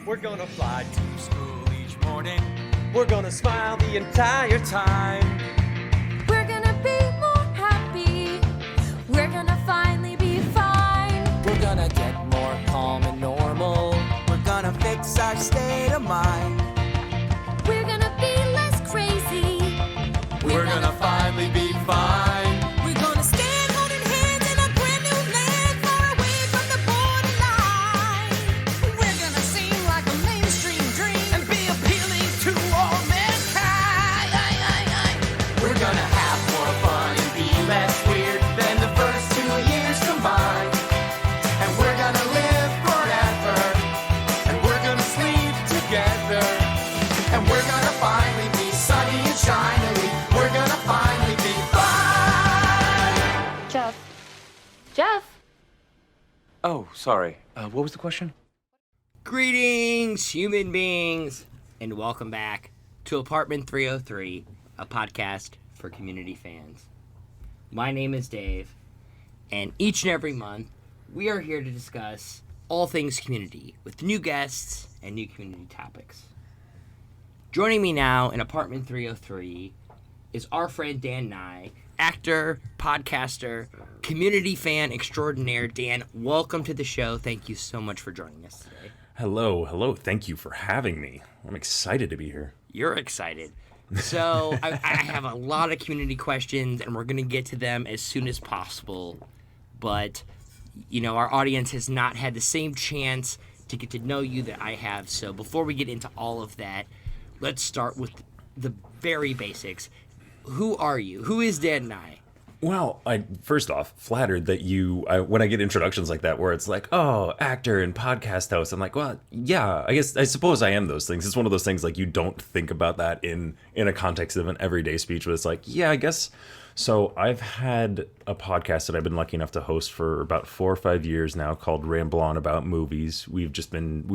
We're gonna fly to school each morning. We're gonna smile the entire time. We're gonna be more happy. We're gonna finally be fine. We're gonna get more calm and normal. We're gonna fix our state of mind. We're gonna be less crazy. We're gonna finally be fine. We're gonna stand holding hands in a brand new land far away from the borderline. We're gonna seem like a mainstream dream And be appealing to all mankind. We're gonna have more fun and be less weird than the first 2 years combined. And we're gonna live forever. And we're gonna sleep together. And we're gonna finally be sunny and shiny. We're gonna finally be fine. Jeff. Oh, sorry. What was the question? Greetings, human beings, and welcome back to Apartment 303, a podcast for community fans. My name is Dave, and each and every month, we are here to discuss all things community with new guests and new community topics. Joining me now in Apartment 303 is our friend Dan Nye, actor, podcaster, community fan extraordinaire. Dan, welcome to the show. Thank you so much for joining us today. Hello. Thank you for having me. I'm excited to be here. You're excited. So I have a lot of community questions, and we're going to get to them as soon as possible. But, you know, our audience has not had the same chance to get to know you that I have. So before we get into all of that, let's start with the very basics. Who are you? Who is Dan Nye? Well, first off, flattered that when I get introductions like that where it's like, oh, actor and podcast host, I'm like, well, yeah, I suppose I am those things. It's one of those things like you don't think about that in a context of an everyday speech, but it's like, yeah, I guess. So I've had a podcast that I've been lucky enough to host for about 4 or 5 years now called Ramble On About Movies. We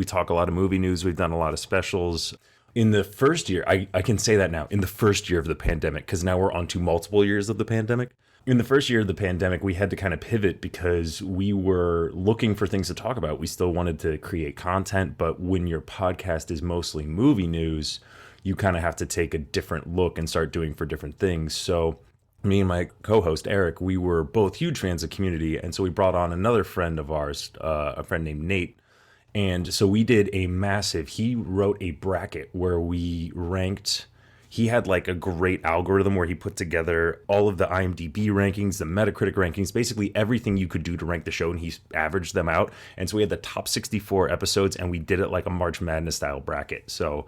talk a lot of movie news. We've done a lot of specials. In the first year, I can say that now, in the first year of the pandemic, because now we're on to multiple years of the pandemic. In the first year of the pandemic, we had to kind of pivot because we were looking for things to talk about. We still wanted to create content, but when your podcast is mostly movie news, you kind of have to take a different look and start doing for different things. So me and my co-host, Eric, we were both huge fans of Community, and so we brought on another friend of ours, a friend named Nate. And so we did he wrote a bracket where we ranked, he had like a great algorithm where he put together all of the IMDb rankings, the Metacritic rankings, basically everything you could do to rank the show, and he averaged them out. And so we had the top 64 episodes, and we did it like a March Madness style bracket. So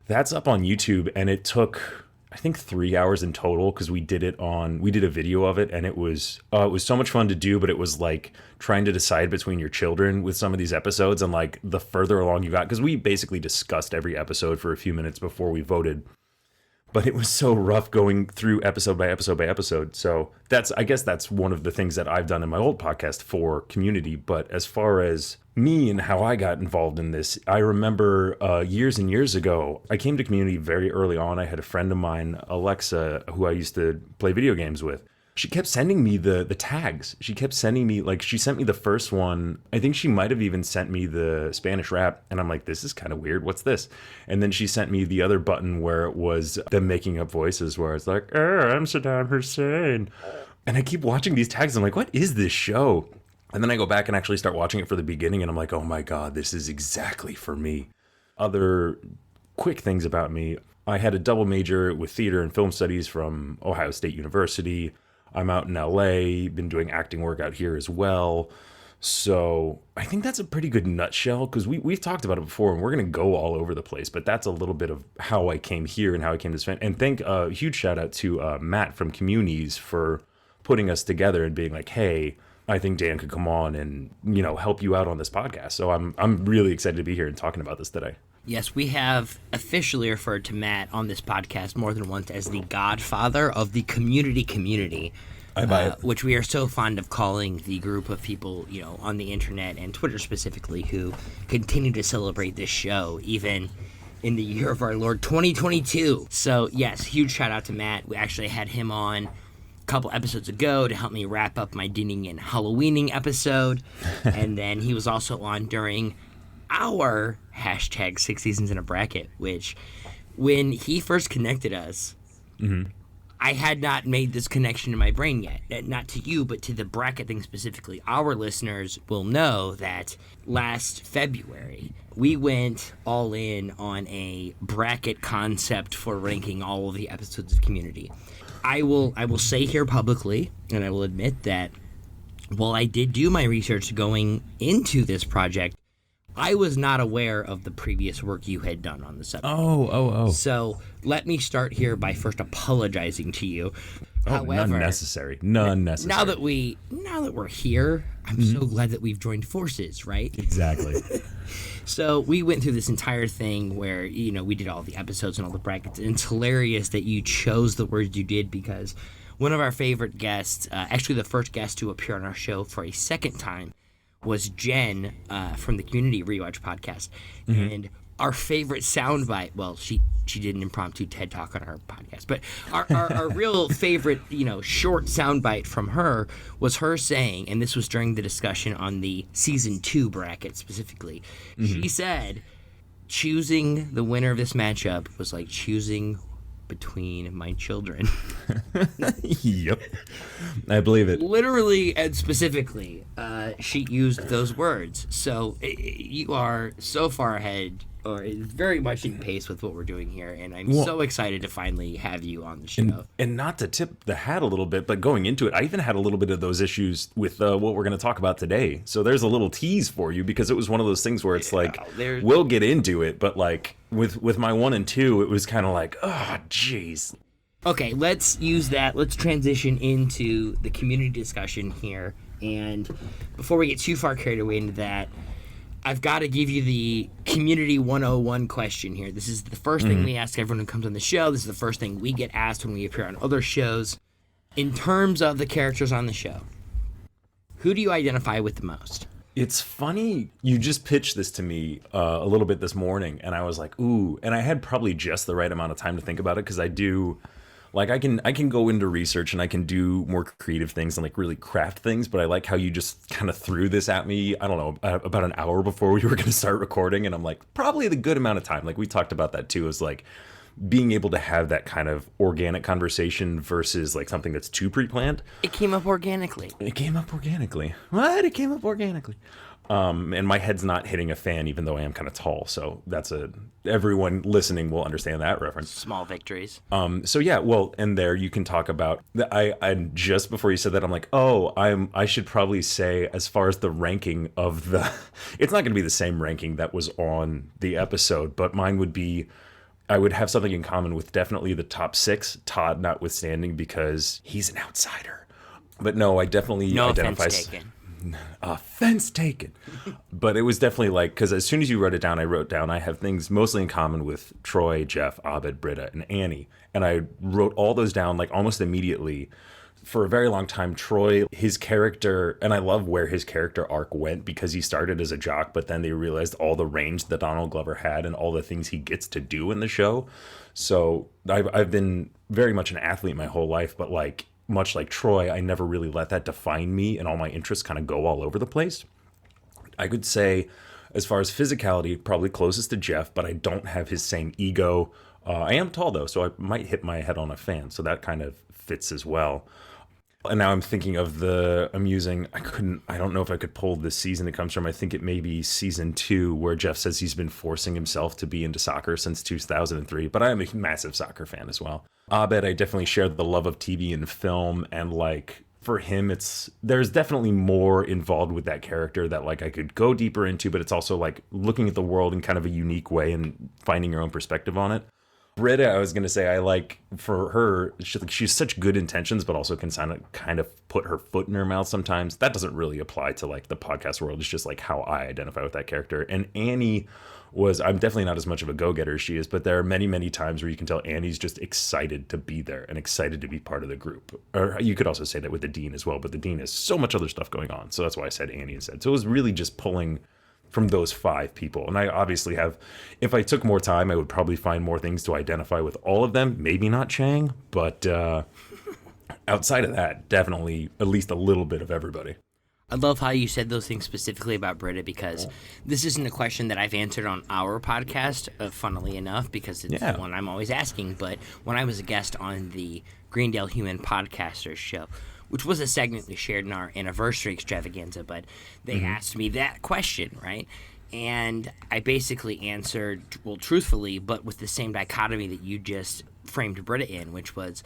that's up on YouTube, and it took, I think, 3 hours in total because we did a video of it, and it was so much fun to do, but it was like trying to decide between your children with some of these episodes, and like the further along you got, because we basically discussed every episode for a few minutes before we voted. But it was so rough going through episode by episode by episode. So I guess that's one of the things that I've done in my old podcast for Community. But as far as me and how I got involved in this, I remember years and years ago, I came to Community very early on. I had a friend of mine, Alexa, who I used to play video games with. She kept sending me the tags. She kept sending me, like, she sent me the first one. I think she might have even sent me the Spanish rap. And I'm like, this is kind of weird. What's this? And then she sent me the other button where it was them making up voices where it's like, I'm Saddam Hussein. And I keep watching these tags. I'm like, what is this show? And then I go back and actually start watching it for the beginning. And I'm like, oh my God, this is exactly for me. Other quick things about me. I had a double major with theater and film studies from Ohio State University. I'm out in LA, been doing acting work out here as well. So I think that's a pretty good nutshell, because we've talked about it before and we're going to go all over the place, but that's a little bit of how I came here and how I came to this fan. And thank a huge shout out to Matt from Communities for putting us together and being like, hey, I think Dan could come on and, help you out on this podcast. So I'm really excited to be here and talking about this today. Yes, we have officially referred to Matt on this podcast more than once as the godfather of the community, I buy it. which we are so fond of calling the group of people, on the internet and Twitter specifically, who continue to celebrate this show, even in the year of our Lord 2022. So, yes, huge shout out to Matt. We actually had him on a couple episodes ago to help me wrap up my Dinning and Halloweening episode. And then he was also on during our hashtag 6 Seasons in a Bracket, which when he first connected us, I had not made this connection in my brain yet. Not to you, but to the bracket thing specifically. Our listeners will know that last February, we went all in on a bracket concept for ranking all of the episodes of Community. I will say here publicly, and I will admit that while I did do my research going into this project, I was not aware of the previous work you had done on the subject. Oh. So let me start here by first apologizing to you. None necessary. None necessary. Now that we're here, I'm so glad that we've joined forces, right? Exactly. So we went through this entire thing where, we did all the episodes and all the brackets. And it's hilarious that you chose the words you did because one of our favorite guests, actually the first guest to appear on our show for a second time, was Jen from the Community Rewatch podcast. And our favorite soundbite, well, she did an impromptu TED Talk on our podcast, but our real favorite, short soundbite from her was her saying, and this was during the discussion on the season 2 bracket specifically, she said, choosing the winner of this matchup was like choosing between my children. Yep. I believe it. Literally and specifically, she used those words. So you are so far ahead, or very much in pace with what we're doing here, and I'm so excited to finally have you on the show. And not to tip the hat a little bit, but going into it, I even had a little bit of those issues with what we're going to talk about today. So there's a little tease for you because it was one of those things where it's we'll get into it, but like with my 1 and 2, it was kind of like, oh, jeez. Okay, let's use that. Let's transition into the community discussion here. And before we get too far carried away into that, I've got to give you the Community 101 question here. This is the first thing we ask everyone who comes on the show. This is the first thing we get asked when we appear on other shows. In terms of the characters on the show, who do you identify with the most? It's funny, you just pitched this to me a little bit this morning, and I was like, ooh, and I had probably just the right amount of time to think about it, because I do, like, I can go into research and I can do more creative things and like really craft things, but I like how you just kind of threw this at me, I don't know, about an hour before we were going to start recording, and I'm like, probably the good amount of time. Like, we talked about that too, is like being able to have that kind of organic conversation versus like something that's too pre-planned. It came up organically. What? It came up organically. And my head's not hitting a fan, even though I am kind of tall. So everyone listening will understand that reference. Small victories. So yeah, well, and there you can talk about, I just before you said that, I'm like, I should probably say, as far as the ranking of it's not going to be the same ranking that was on the episode, but mine would be, I would have something in common with definitely the top 6, Todd notwithstanding, because he's an outsider. But no, I definitely identify. Offense taken. But it was definitely like, because as soon as you wrote it down, I have things mostly in common with Troy, Jeff, Abed, Britta, and Annie. And I wrote all those down like almost immediately. For a very long time, Troy, his character, and I love where his character arc went, because he started as a jock, but then they realized all the range that Donald Glover had and all the things he gets to do in the show. So I've been very much an athlete my whole life, but like, much like Troy, I never really let that define me, and all my interests kind of go all over the place. I could say, as far as physicality, probably closest to Jeff, but I don't have his same ego. I am tall though, so I might hit my head on a fan, so that kind of fits as well. And now I'm thinking of the amusing, I don't know if I could pull this season it comes from. I think it may be season 2, where Jeff says he's been forcing himself to be into soccer since 2003, but I am a massive soccer fan as well. Abed, I definitely share the love of TV and film, and like, for him, there's definitely more involved with that character that like I could go deeper into, but it's also like looking at the world in kind of a unique way and finding your own perspective on it. Britta, I was going to say, I like, for her, she's such good intentions, but also can kind of put her foot in her mouth sometimes. That doesn't really apply to like the podcast world. It's just like how I identify with that character. And Annie I'm definitely not as much of a go-getter as she is, but there are many, many times where you can tell Annie's just excited to be there and excited to be part of the group. Or you could also say that with the Dean as well, but the Dean has so much other stuff going on. So that's why I said Annie instead. So it was really just pulling from those 5 people. And I obviously if I took more time, I would probably find more things to identify with all of them. Maybe not Chang, but outside of that, definitely at least a little bit of everybody. I love how you said those things specifically about Britta, because this isn't a question that I've answered on our podcast, funnily enough, because it's Yeah. one I'm always asking. But when I was a guest on the Greendale Human Podcasters show, which was a segment we shared in our anniversary extravaganza, but they asked me that question, right? And I basically answered, well, truthfully, but with the same dichotomy that you just framed Britta in, which was,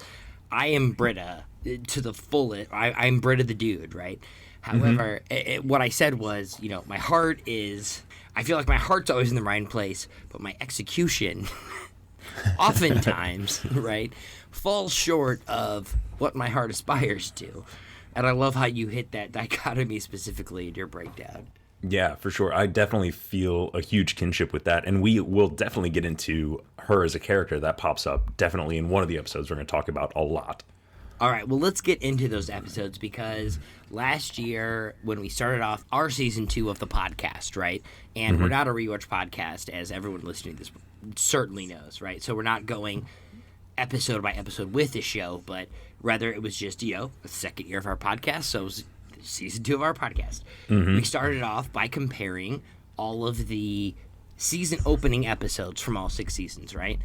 I am Britta to the fullest. I'm Britta the dude, right? However, what I said was, my heart is, I feel like my heart's always in the right place, but my execution oftentimes, right, falls short of what my heart aspires to. And I love how you hit that dichotomy specifically in your breakdown. Yeah, for sure. I definitely feel a huge kinship with that. And we will definitely get into her as a character that pops up definitely in one of the episodes we're going to talk about a lot. All right, well, let's get into those episodes, because last year when we started off our season 2 of the podcast, right, and we're not a rewatch podcast, as everyone listening to this certainly knows, right? So we're not going episode by episode with the show, but rather it was just, the second year of our podcast, so it was season 2 of our podcast. We started off by comparing all of the season opening episodes from all 6 seasons, right?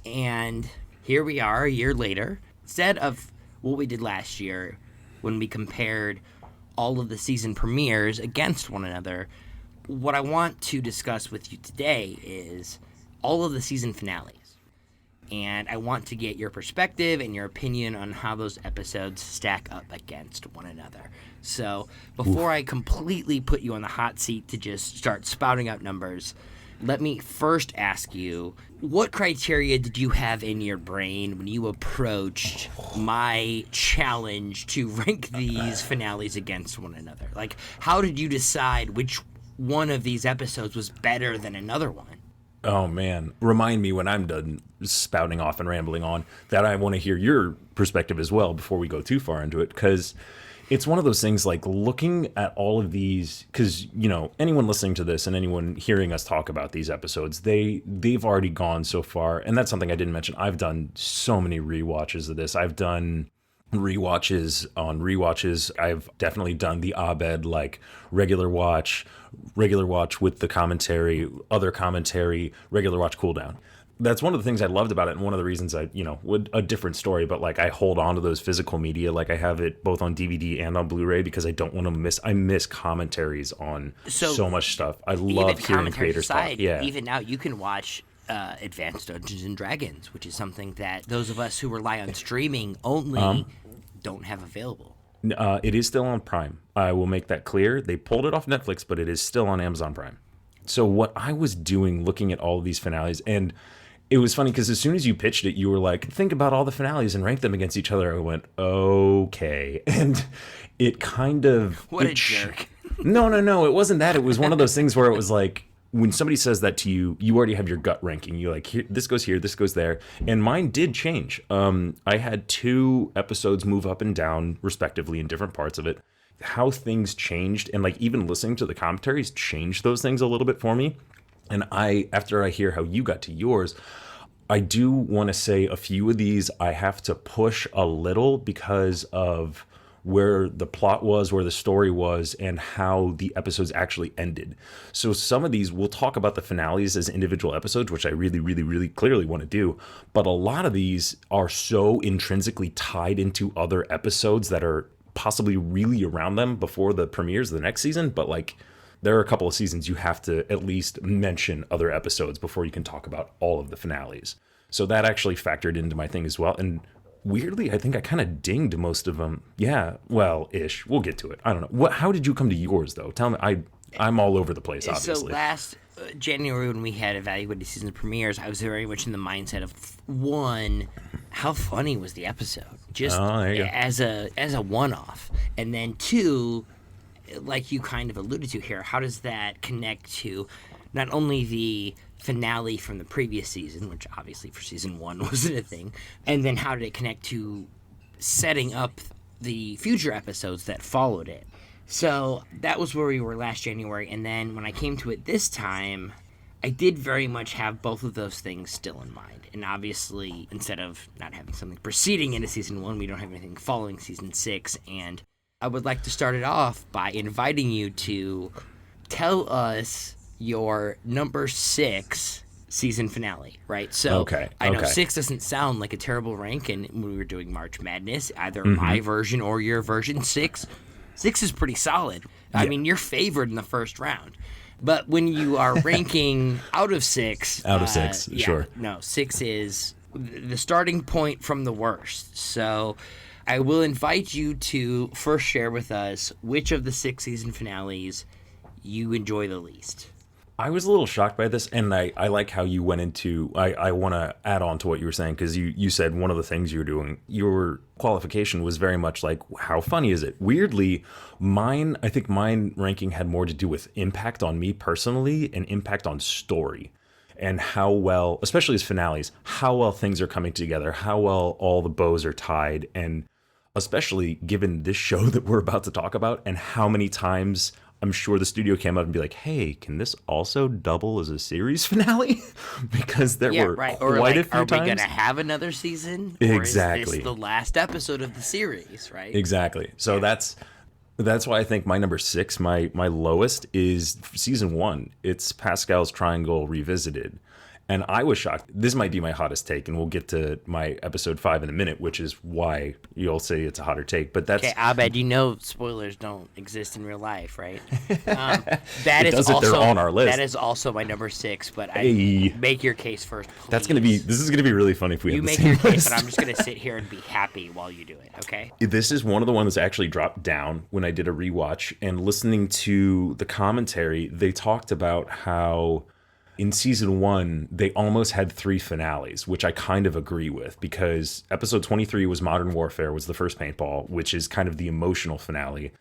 And here we are a year later. Instead of what we did last year when we compared all of the season premieres against one another, what I want to discuss with you today is all of the season finales. And I want to get your perspective and your opinion on how those episodes stack up against one another. So before I completely put you on the hot seat to just start spouting out numbers, let me first ask you, what criteria did you have in your brain when you approached my challenge to rank these finales against one another? Like, how did you decide which one of these episodes was better than another one? Oh, man. Remind me when I'm done spouting off and rambling on that I want to hear your perspective as well before we go too far into it, because it's one of those things, like, looking at all of these, because, anyone listening to this and anyone hearing us talk about these episodes, they've already gone so far. And that's something I didn't mention. I've done so many rewatches of this. I've done rewatches on rewatches. I've definitely done the Abed, like, regular watch with the commentary, other commentary, regular watch cooldown. That's one of the things I loved about it, and one of the reasons a different story, but like I hold on to those physical media, like I have it both on DVD and on Blu-ray, because I don't want to I miss commentaries on so much stuff. I love hearing creators talk. Yeah. Even now you can watch Advanced Dungeons and Dragons, which is something that those of us who rely on streaming only don't have available. It is still on Prime. I will make that clear. They pulled it off Netflix, but it is still on Amazon Prime. So what I was doing, looking at all of these finales, and it was funny because as soon as you pitched it, you were like, think about all the finales and rank them against each other. I went, okay. And it kind of... What a jerk. No. It wasn't that. It was one of those things where it was like, when somebody says that to you, you already have your gut ranking. You're like, this goes here, this goes there. And mine did change. I had 2 episodes move up and down, respectively, in different parts of it. How things changed, and like even listening to the commentaries changed those things a little bit for me. And after I hear how you got to yours, I do want to say a few of these I have to push a little because of where the plot was, where the story was, and how the episodes actually ended. So some of these, we'll talk about the finales as individual episodes, which I really, really, really clearly want to do. But a lot of these are so intrinsically tied into other episodes that are possibly really around them before the premieres of the next season. But like, there are a couple of seasons you have to at least mention other episodes before you can talk about all of the finales. So that actually factored into my thing as well. And weirdly, I think I kind of dinged most of them. Yeah, well, ish. We'll get to it. I don't know. How did you come to yours, though? Tell me. I'm all over the place, obviously. So last January when we had evaluated season premieres, I was very much in the mindset of, one, how funny was the episode? Just there you go. as a one-off. And then 2, like you kind of alluded to here, how does that connect to not only the finale from the previous season, which obviously for season 1 wasn't a thing, and then how did it connect to setting up the future episodes that followed it? So that was where we were last January, and then when I came to it this time, I did very much have both of those things still in mind. And obviously, instead of not having something proceeding into season 1, we don't have anything following season 6, and I would like to start it off by inviting you to tell us your number 6 season finale, right? So I know 6 doesn't sound like a terrible rank, and when we were doing March Madness, either my version or your version, 6 is pretty solid. I mean, you're favored in the first round. But when you are ranking out of 6... sure. No, 6 is the starting point from the worst. So I will invite you to first share with us which of the 6 season finales you enjoy the least. I was a little shocked by this, and I like how you went into... I want to add on to what you were saying, because you said one of the things you were doing, your qualification was very much like, how funny is it? Weirdly, I think mine ranking had more to do with impact on me personally and impact on story. And how well, especially as finales, how well things are coming together, how well all the bows are tied, and especially given this show that we're about to talk about, and how many times I'm sure the studio came up and be like, hey, can this also double as a series finale? Because there were quite a few are times. we going to have another season? Exactly. Or is this the last episode of the series, right? Exactly. So that's why I think my number 6, my lowest, is season 1. It's Pascal's Triangle Revisited. And I was shocked. This might be my hottest take, and we'll get to my episode 5 in a minute, which is why you'll say it's a hotter take. But that's... Okay, Abed, you know spoilers don't exist in real life, right? That It is does if they're on our list. That is also my number 6, but Hey. make your case first, please. This is gonna be really funny if we You have the make same your case, list. and I'm just going to sit here and be happy while you do it, okay? This is one of the ones that actually dropped down when I did a rewatch, and listening to the commentary, they talked about how in season 1, they almost had 3 finales, which I kind of agree with, because episode 23 was Modern Warfare, was the first paintball, which is kind of the emotional finale.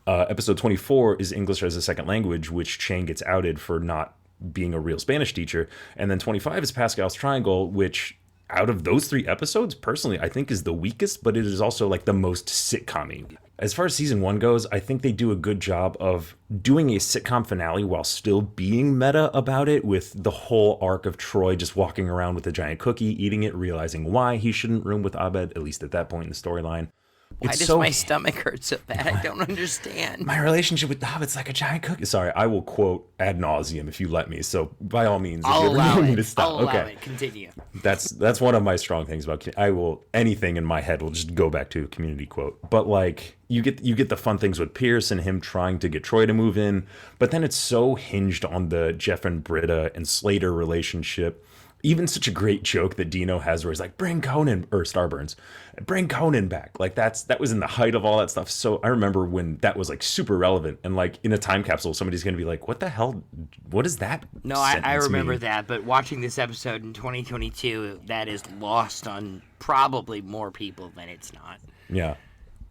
Episode 24 is English as a Second Language, which Chang gets outed for not being a real Spanish teacher. And then 25 is Pascal's Triangle, which out of those 3 episodes, personally, I think is the weakest, but it is also like the most sitcom-y. As far as season 1 goes, I think they do a good job of doing a sitcom finale while still being meta about it, with the whole arc of Troy just walking around with a giant cookie, eating it, realizing why he shouldn't room with Abed, at least at that point in the storyline. Why does my stomach hurt so bad? I don't understand. My relationship with Hobbit's like a giant cookie. Sorry, I will quote ad nauseum if you let me. So by all means, if I'll you ever allow need me it. to stop. I'll allow Okay. it. Continue. That's one of my strong things about anything in my head will just go back to a Community quote. But like you get the fun things with Pierce and him trying to get Troy to move in, but then it's so hinged on the Jeff and Britta and Slater relationship. Even such a great joke that Dino has where he's like, bring Conan, or Starburns, bring Conan back. Like that was in the height of all that stuff. So I remember when that was like super relevant, and like in a time capsule, somebody's going to be like, what the hell? What is that? No, I sentence remember mean? that, but watching this episode in 2022, that is lost on probably more people than it's not. Yeah.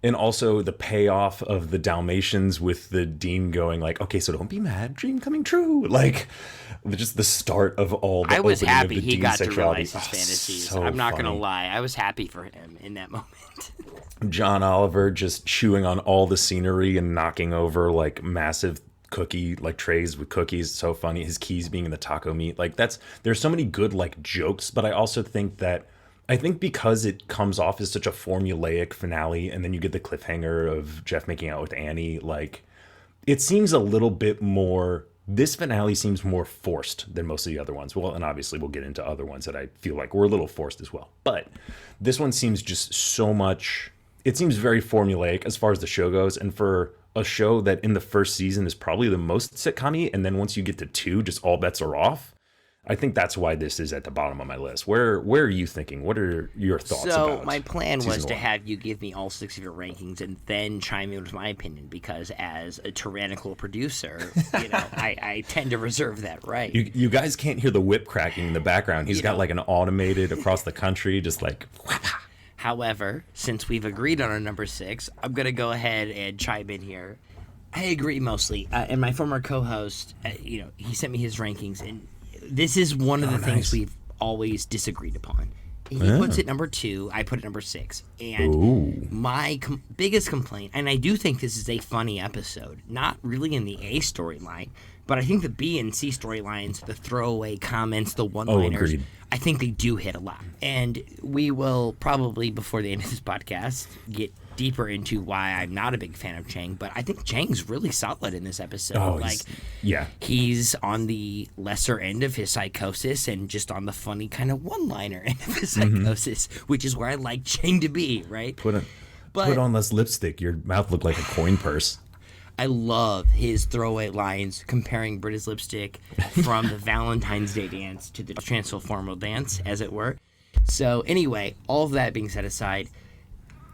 And also the payoff of the Dalmatians with the Dean going like, okay, so don't be mad, dream coming true. Like just the start of all the I was opening of happy the he Dean got to sexuality. realize his fantasies. So I'm not going to funny. lie. I was happy for him in that moment. John Oliver just chewing on all the scenery and knocking over like massive cookie like trays with cookies. So funny. His keys being in the taco meat. Like there's so many good like jokes, but I also think because it comes off as such a formulaic finale, and then you get the cliffhanger of Jeff making out with Annie, like it seems a little bit more, this finale seems more forced than most of the other ones. Well, and obviously we'll get into other ones that I feel like were a little forced as well. But this one seems just so much, it seems very formulaic as far as the show goes. And for a show that in the first season is probably the most sitcom-y, and then once you get to 2, just all bets are off. I think that's why this is at the bottom of my list. Where are you thinking? What are your thoughts about So my plan was season to 1? have you give me all 6 of your rankings and then chime in with my opinion, because as a tyrannical producer, I tend to reserve that right. You guys can't hear the whip cracking in the background. He's got like an automated across the country, just like. However, since we've agreed on our number 6, I'm going to go ahead and chime in here. I agree mostly. And my former co-host, he sent me his rankings, and this is one of the things we've always disagreed upon. He puts it number 2, I put it number 6. And my biggest complaint, and I do think this is a funny episode, not really in the A storyline, but I think the B and C storylines, the throwaway comments, the one-liners, agreed. I think they do hit a lot. And we will probably, before the end of this podcast, get deeper into why I'm not a big fan of Chang, but I think Chang's really solid in this episode. Oh, like, yeah. he's on the lesser end of his psychosis and just on the funny kind of one-liner end of his psychosis, which is where I like Chang to be, right? Put But- on less lipstick. Your mouth looked like a coin purse. I love his throwaway lines comparing Britta's lipstick from the Valentine's Day dance to the transformal dance, as it were. So anyway, all of that being set aside,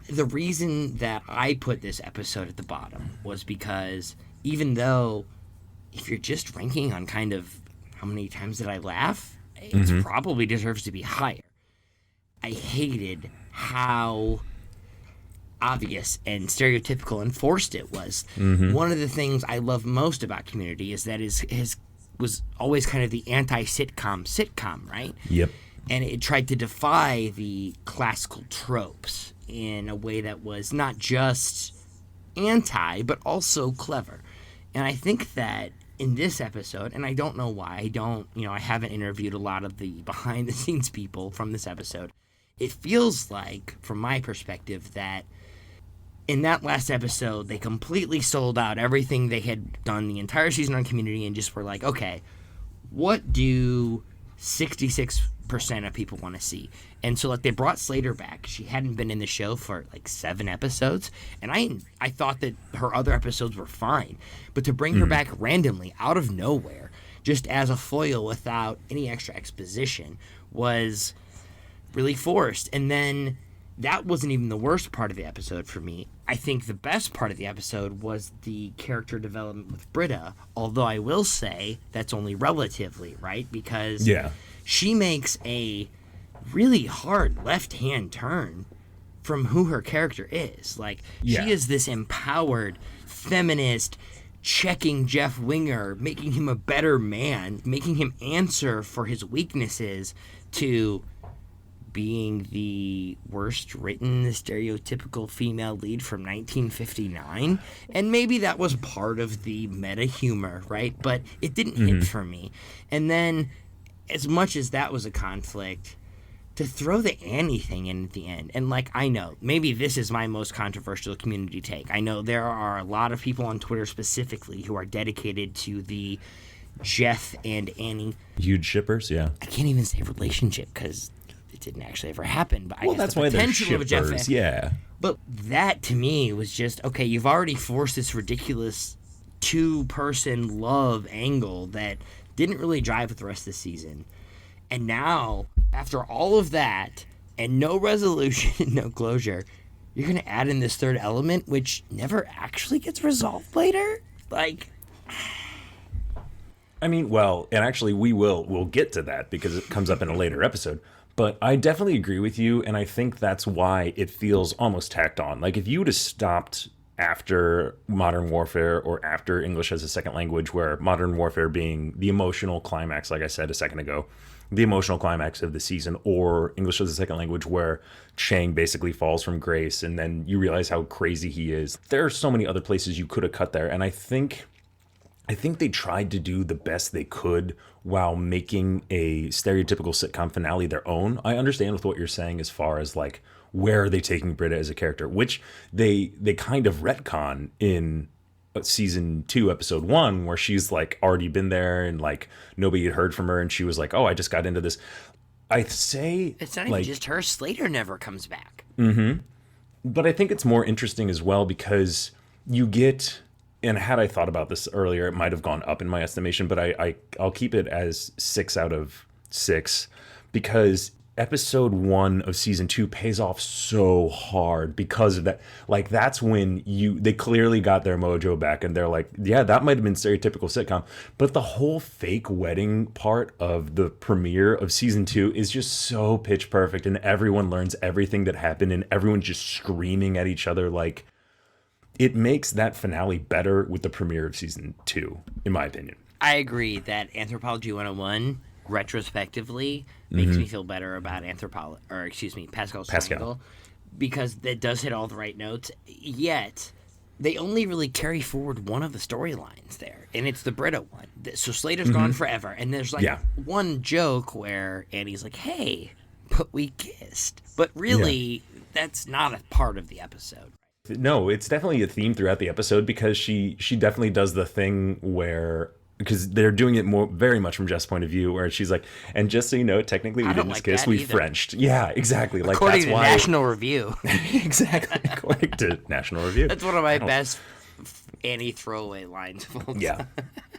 the reason that I put this episode at the bottom was because even though if you're just ranking on kind of how many times did I laugh, it probably deserves to be higher. I hated how obvious and stereotypical and forced it was. One of the things I love most about Community is that his was always kind of the anti-sitcom, right? Yep. And it tried to defy the classical tropes in a way that was not just anti, but also clever. And I think that in this episode, and I don't know why, I haven't interviewed a lot of the behind-the-scenes people from this episode. It feels like, from my perspective, that in that last episode, they completely sold out everything they had done the entire season on Community and just were like, okay, what do 66% of people want to see? And so, like, they brought Slater back. She hadn't been in the show for, like, 7 episodes. And I thought that her other episodes were fine. But to bring her back randomly, out of nowhere, just as a foil without any extra exposition, was really forced. And then that wasn't even the worst part of the episode for me. I think the best part of the episode was the character development with Britta, although I will say that's only relatively, right? Because she makes a really hard left-hand turn from who her character is. Like, she is this empowered, feminist, checking Jeff Winger, making him a better man, making him answer for his weaknesses, to being the worst written stereotypical female lead from 1959. And maybe that was part of the meta humor, right? But it didn't hit for me. And then, as much as that was a conflict, to throw the Annie thing in at the end, and like, I know, maybe this is my most controversial Community take. I know there are a lot of people on Twitter specifically who are dedicated to the Jeff and Annie. Huge shippers, yeah. I can't even say relationship because it didn't actually ever happen. But I guess That's the why they're potential of a Jeff shippers, and- yeah. But that to me was just, okay, you've already forced this ridiculous 2-person love angle that didn't really drive with the rest of the season. And now, after all of that, and no resolution, no closure, you're going to add in this third element, which never actually gets resolved later? Like, I mean, well, and actually we'll get to that because it comes up in a later episode. But I definitely agree with you, and I think that's why it feels almost tacked on. Like, if you would have stopped after Modern Warfare or after English as a second language, where Modern Warfare being the emotional climax, like I said a second ago, the emotional climax of the season, or English as a second language, where Chang basically falls from grace and then you realize how crazy he is. There are so many other places you could have cut there, and I think they tried to do the best they could while making a stereotypical sitcom finale their own. I understand with what you're saying as far as, like, where are they taking Britta as a character, which they kind of retcon in season 2, episode 1, where she's, like, already been there and, like, nobody had heard from her, and she was like, oh, I just got into this. I'd say it's not like, even just her. Slater never comes back. but I think it's more interesting as well because you get, and had I thought about this earlier, it might have gone up in my estimation, but I'll keep it as 6 out of 6 because episode 1 of season 2 pays off so hard because of that. Like, that's when they clearly got their mojo back, and they're like, yeah, that might have been stereotypical sitcom, but the whole fake wedding part of the premiere of season 2 is just so pitch perfect, and everyone learns everything that happened, and everyone's just screaming at each other. Like, it makes that finale better with the premiere of season 2, in my opinion. I agree that Anthropology 101 retrospectively makes me feel better about Pascal's Triangle, because it does hit all the right notes, yet they only really carry forward one of the storylines there, and it's the Britta one. So Slater's gone forever, and there's like one joke where Annie's like, hey, but we kissed. But really, that's not a part of the episode. No, it's definitely a theme throughout the episode because she definitely does the thing where, because they're doing it more very much from Jeff's point of view, where she's like, and just so you know, technically we I don't didn't like kiss, that we either. Frenched. Yeah, exactly. Like According that's to why National Review. exactly according to National Review. That's one of my best Annie throwaway lines. of all Yeah. time.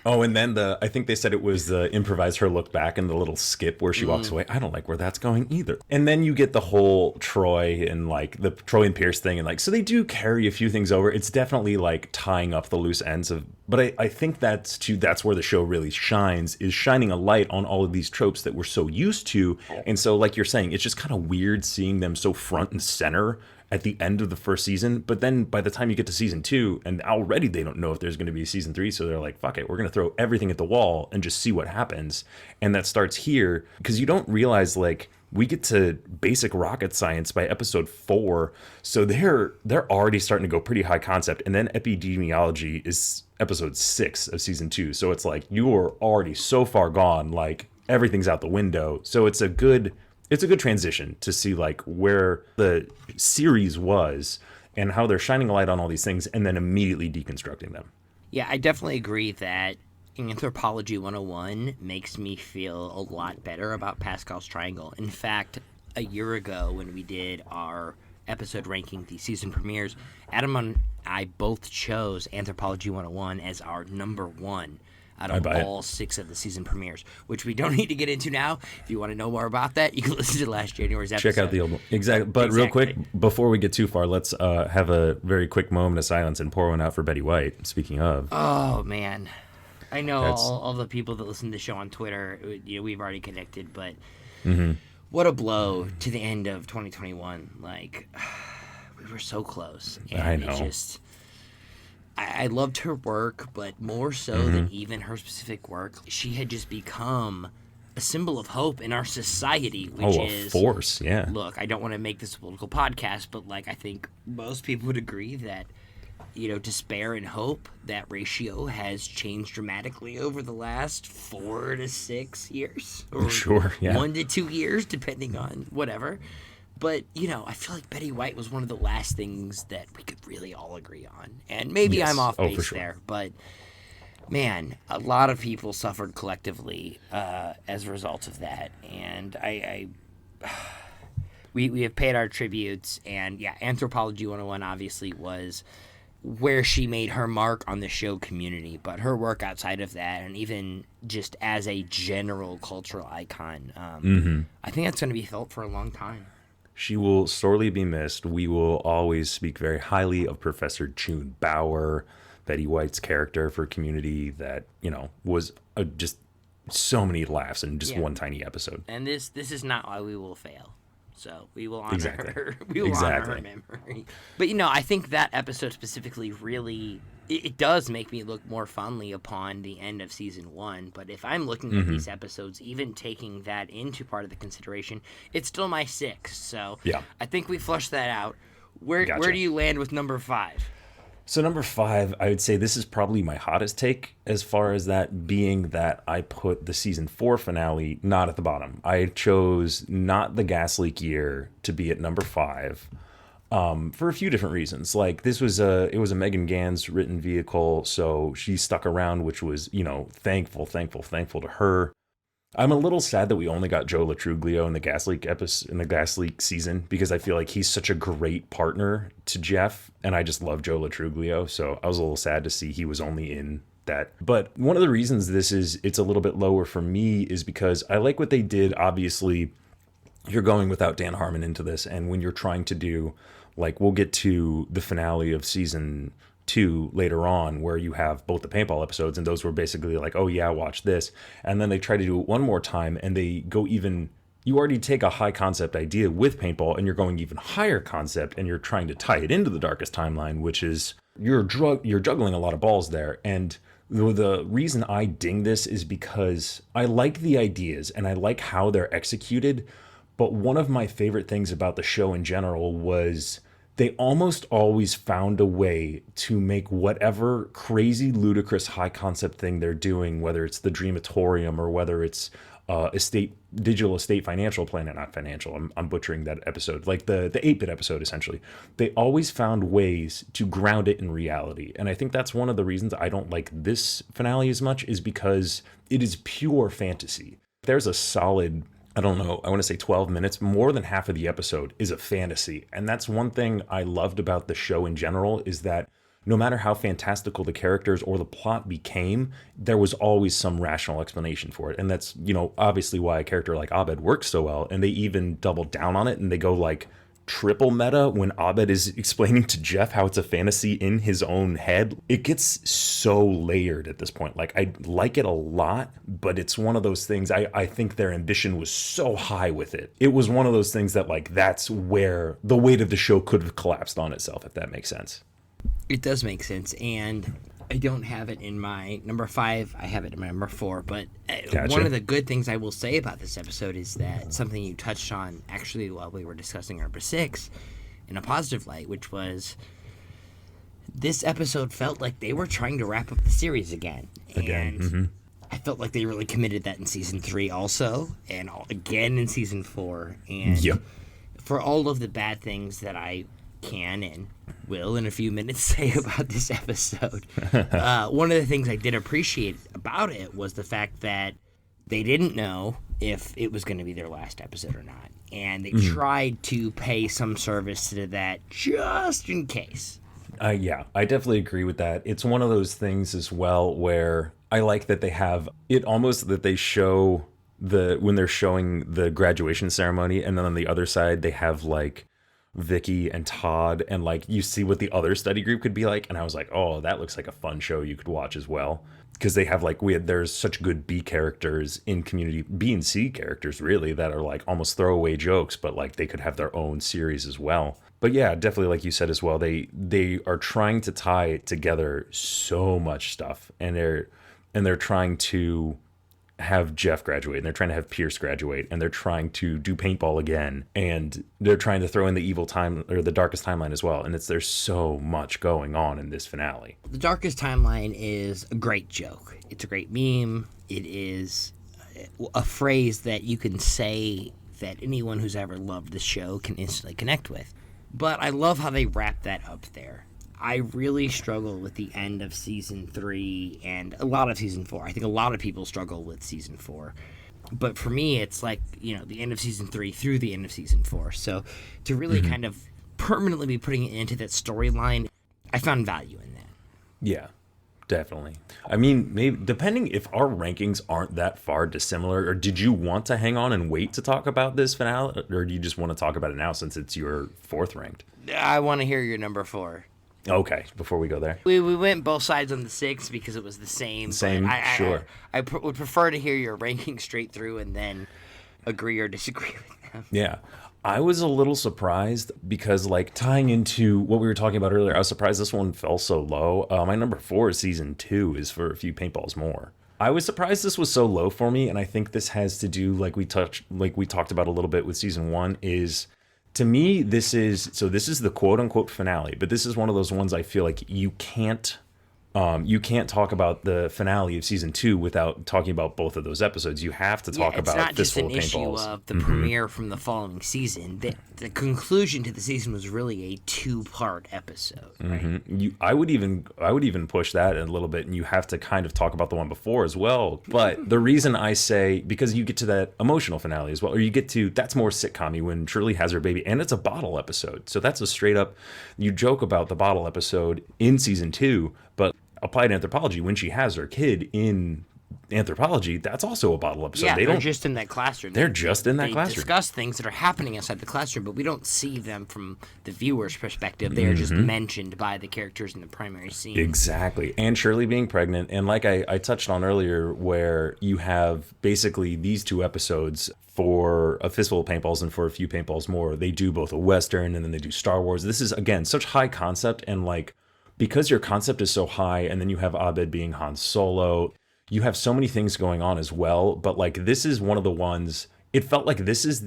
Oh, and then I think they said it was the improvise her look back and the little skip where she walks away. I don't like where that's going either. And then you get the whole Troy and like the Troy and Pierce thing. And like, so they do carry a few things over. It's definitely like tying up the loose ends of, but I think that's where the show really shines, is shining a light on all of these tropes that we're so used to. And so like you're saying, it's just kind of weird seeing them so front and center at the end of the first season, but then by the time you get to season 2, and already they don't know if there's going to be a season 3, so they're like, fuck it, we're going to throw everything at the wall and just see what happens. And that starts here, because you don't realize, like, we get to basic rocket science by episode 4, so they're already starting to go pretty high concept, and then epidemiology is episode 6 of season 2, so it's like, you are already so far gone, like, everything's out the window, so it's a good transition to see like where the series was and how they're shining a light on all these things and then immediately deconstructing them. Yeah, I definitely agree that Anthropology 101 makes me feel a lot better about Pascal's Triangle. In fact, a year ago when we did our episode ranking the season premieres, Adam and I both chose Anthropology 101 as our number 1 out of all 6 of the season premieres, which we don't need to get into now. If you want to know more about that, you can listen to last January's episode. Check out the old one. Exactly. But real quick, before we get too far, let's have a very quick moment of silence and pour one out for Betty White. Speaking of. Oh, man. I know That's- all the people that listen to the show on Twitter, we've already connected, but Mm-hmm. what a blow to the end of 2021. Like, we were so close. And I know. It just... I loved her work, but more so Mm-hmm. than even her specific work, she had just become a symbol of hope in our society, which a is force, yeah. Look, I don't want to make this a political podcast, but like I think most people would agree that despair and hope, that ratio has changed dramatically over the last 4 to 6 years, or Sure, yeah. 1 to 2 years, depending on whatever. But, I feel like Betty White was one of the last things that we could really all agree on. And maybe Yes. I'm off Oh, base for sure. there, but man, a lot of people suffered collectively as a result of that. And we have paid our tributes. And yeah, Anthropology 101 obviously was where she made her mark on the show community, but her work outside of that, and even just as a general cultural icon, I think that's going to be felt for a long time. She will sorely be missed. We will always speak very highly of Professor June Bauer, Betty White's character for Community that, was just so many laughs in just Yeah. one tiny episode. And this is not why we will fail. So we will honor Exactly. her. We will honor her Exactly. memory. But I think that episode specifically really it does make me look more fondly upon the end of season 1. But if I'm looking at these episodes, even taking that into part of the consideration, it's still my 6. So Yeah. I think we flushed that out. Where Gotcha. do you land with number 5? So number 5, I would say this is probably my hottest take as far as that being that I put the season 4 finale not at the bottom. I chose not the gas leak year to be at number 5 for a few different reasons. Like it was a Megan Gans written vehicle, so she stuck around, which was, thankful to her. I'm a little sad that we only got Joe Latruglio in the Gas Leak episode, in the Gas Leak season, because I feel like he's such a great partner to Jeff, and I just love Joe Latruglio. So I was a little sad to see he was only in that. But one of the reasons it's a little bit lower for me is because I like what they did. Obviously, you're going without Dan Harmon into this, and when you're trying to do, like, we'll get to the finale of season 2 later on, where you have both the paintball episodes, and those were basically like, oh yeah, watch this, and then they try to do it one more time, and they go even, you already take a high concept idea with paintball, and you're going even higher concept, and you're trying to tie it into the Darkest Timeline, which is you're juggling a lot of balls there. And the reason I ding this is because I like the ideas and I like how they're executed, but one of my favorite things about the show in general was they almost always found a way to make whatever crazy, ludicrous, high concept thing they're doing, whether it's the Dreamatorium or whether it's digital estate financial planet, not financial, I'm butchering that episode, like the 8-bit episode, essentially. They always found ways to ground it in reality. And I think that's one of the reasons I don't like this finale as much, is because it is pure fantasy. There's a solid, I don't know, I want to say 12 minutes, more than half of the episode is a fantasy. And that's one thing I loved about the show in general, is that no matter how fantastical the characters or the plot became, there was always some rational explanation for it. And that's, obviously why a character like Abed works so well. And they even double down on it, and they go like triple meta when Abed is explaining to Jeff how it's a fantasy in his own head. It gets so layered at this point. Like, I like it a lot, but it's one of those things, I think their ambition was so high with it. It was one of those things that, like, that's where the weight of the show could have collapsed on itself, if that makes sense. It does make sense, and I don't have it in my number 5. I have it in my number 4, but Gotcha. One of the good things I will say about this episode is that something you touched on actually while we were discussing our number 6 in a positive light, which was this episode felt like they were trying to wrap up the series again. And I felt like they really committed that in season 3 also, and again in season 4. And Yep. for all of the bad things that I can and will in a few minutes say about this episode, one of the things I did appreciate about it was the fact that they didn't know if it was going to be their last episode or not, and they tried to pay some service to that just in case. Yeah, I definitely agree with that. It's one of those things as well where I like that they have it almost that they show when they're showing the graduation ceremony, and then on the other side they have like Vicky and Todd, and like you see what the other study group could be like, and I was like, oh, that looks like a fun show you could watch as well, because they have like there's such good B characters in Community, B and C characters really, that are like almost throwaway jokes, but like they could have their own series as well. But yeah, definitely, like you said as well, they are trying to tie together so much stuff, and they're trying to have Jeff graduate, and they're trying to have Pierce graduate, and they're trying to do paintball again, and they're trying to throw in the evil time or the darkest timeline as well. And there's so much going on in this finale. The Darkest Timeline is a great joke. It's a great meme. It is a phrase that you can say that anyone who's ever loved the show can instantly connect with. But I love how they wrap that up there. I really struggle with the end of season 3 and a lot of season 4. I think a lot of people struggle with season 4. But for me, it's like, the end of season 3 through the end of season 4. So to really kind of permanently be putting it into that storyline, I found value in that. Yeah, definitely. I mean, maybe depending if our rankings aren't that far dissimilar, or did you want to hang on and wait to talk about this finale, or do you just want to talk about it now since it's your 4th ranked? I want to hear your number 4. Okay, before we go there. We went both sides on the 6 because it was the same. Same, but sure. I would prefer to hear your ranking straight through and then agree or disagree with them. Yeah. I was a little surprised because, like, tying into what we were talking about earlier, I was surprised this one fell so low. My number 4 is season 2 is For a Few Paintballs More. I was surprised this was so low for me, and I think this has to do, like we talked about a little bit with season 1, is... To me, this is the quote-unquote finale, but this is one of those ones I feel like you can't talk about the finale of season 2 without talking about both of those episodes. You have to talk about Fistful of Paintballs. It's not just an issue of the premiere from the following season. The conclusion to the season was really a 2-part episode. Right? I would even push that a little bit, and you have to kind of talk about the one before as well. But the reason I say, because you get to that emotional finale as well, or you get to, that's more sitcom-y when Shirley has her baby, and it's a bottle episode. So that's a straight up, you joke about the bottle episode in season 2, but Applied Anthropology, when she has her kid in Anthropology, that's also a bottle episode. Yeah, they're just in that classroom. They're just in that classroom. They discuss things that are happening inside the classroom, but we don't see them from the viewer's perspective. They are just mentioned by the characters in the primary scene. Exactly. And Shirley being pregnant. And like I touched on earlier, where you have basically these 2 episodes for A Fistful of Paintballs and For a Few Paintballs More. They do both a Western and then they do Star Wars. This is, again, such high concept, and like, because your concept is so high, and then you have Abed being Han Solo, you have so many things going on as well. But like, this is one of the ones, it felt like this is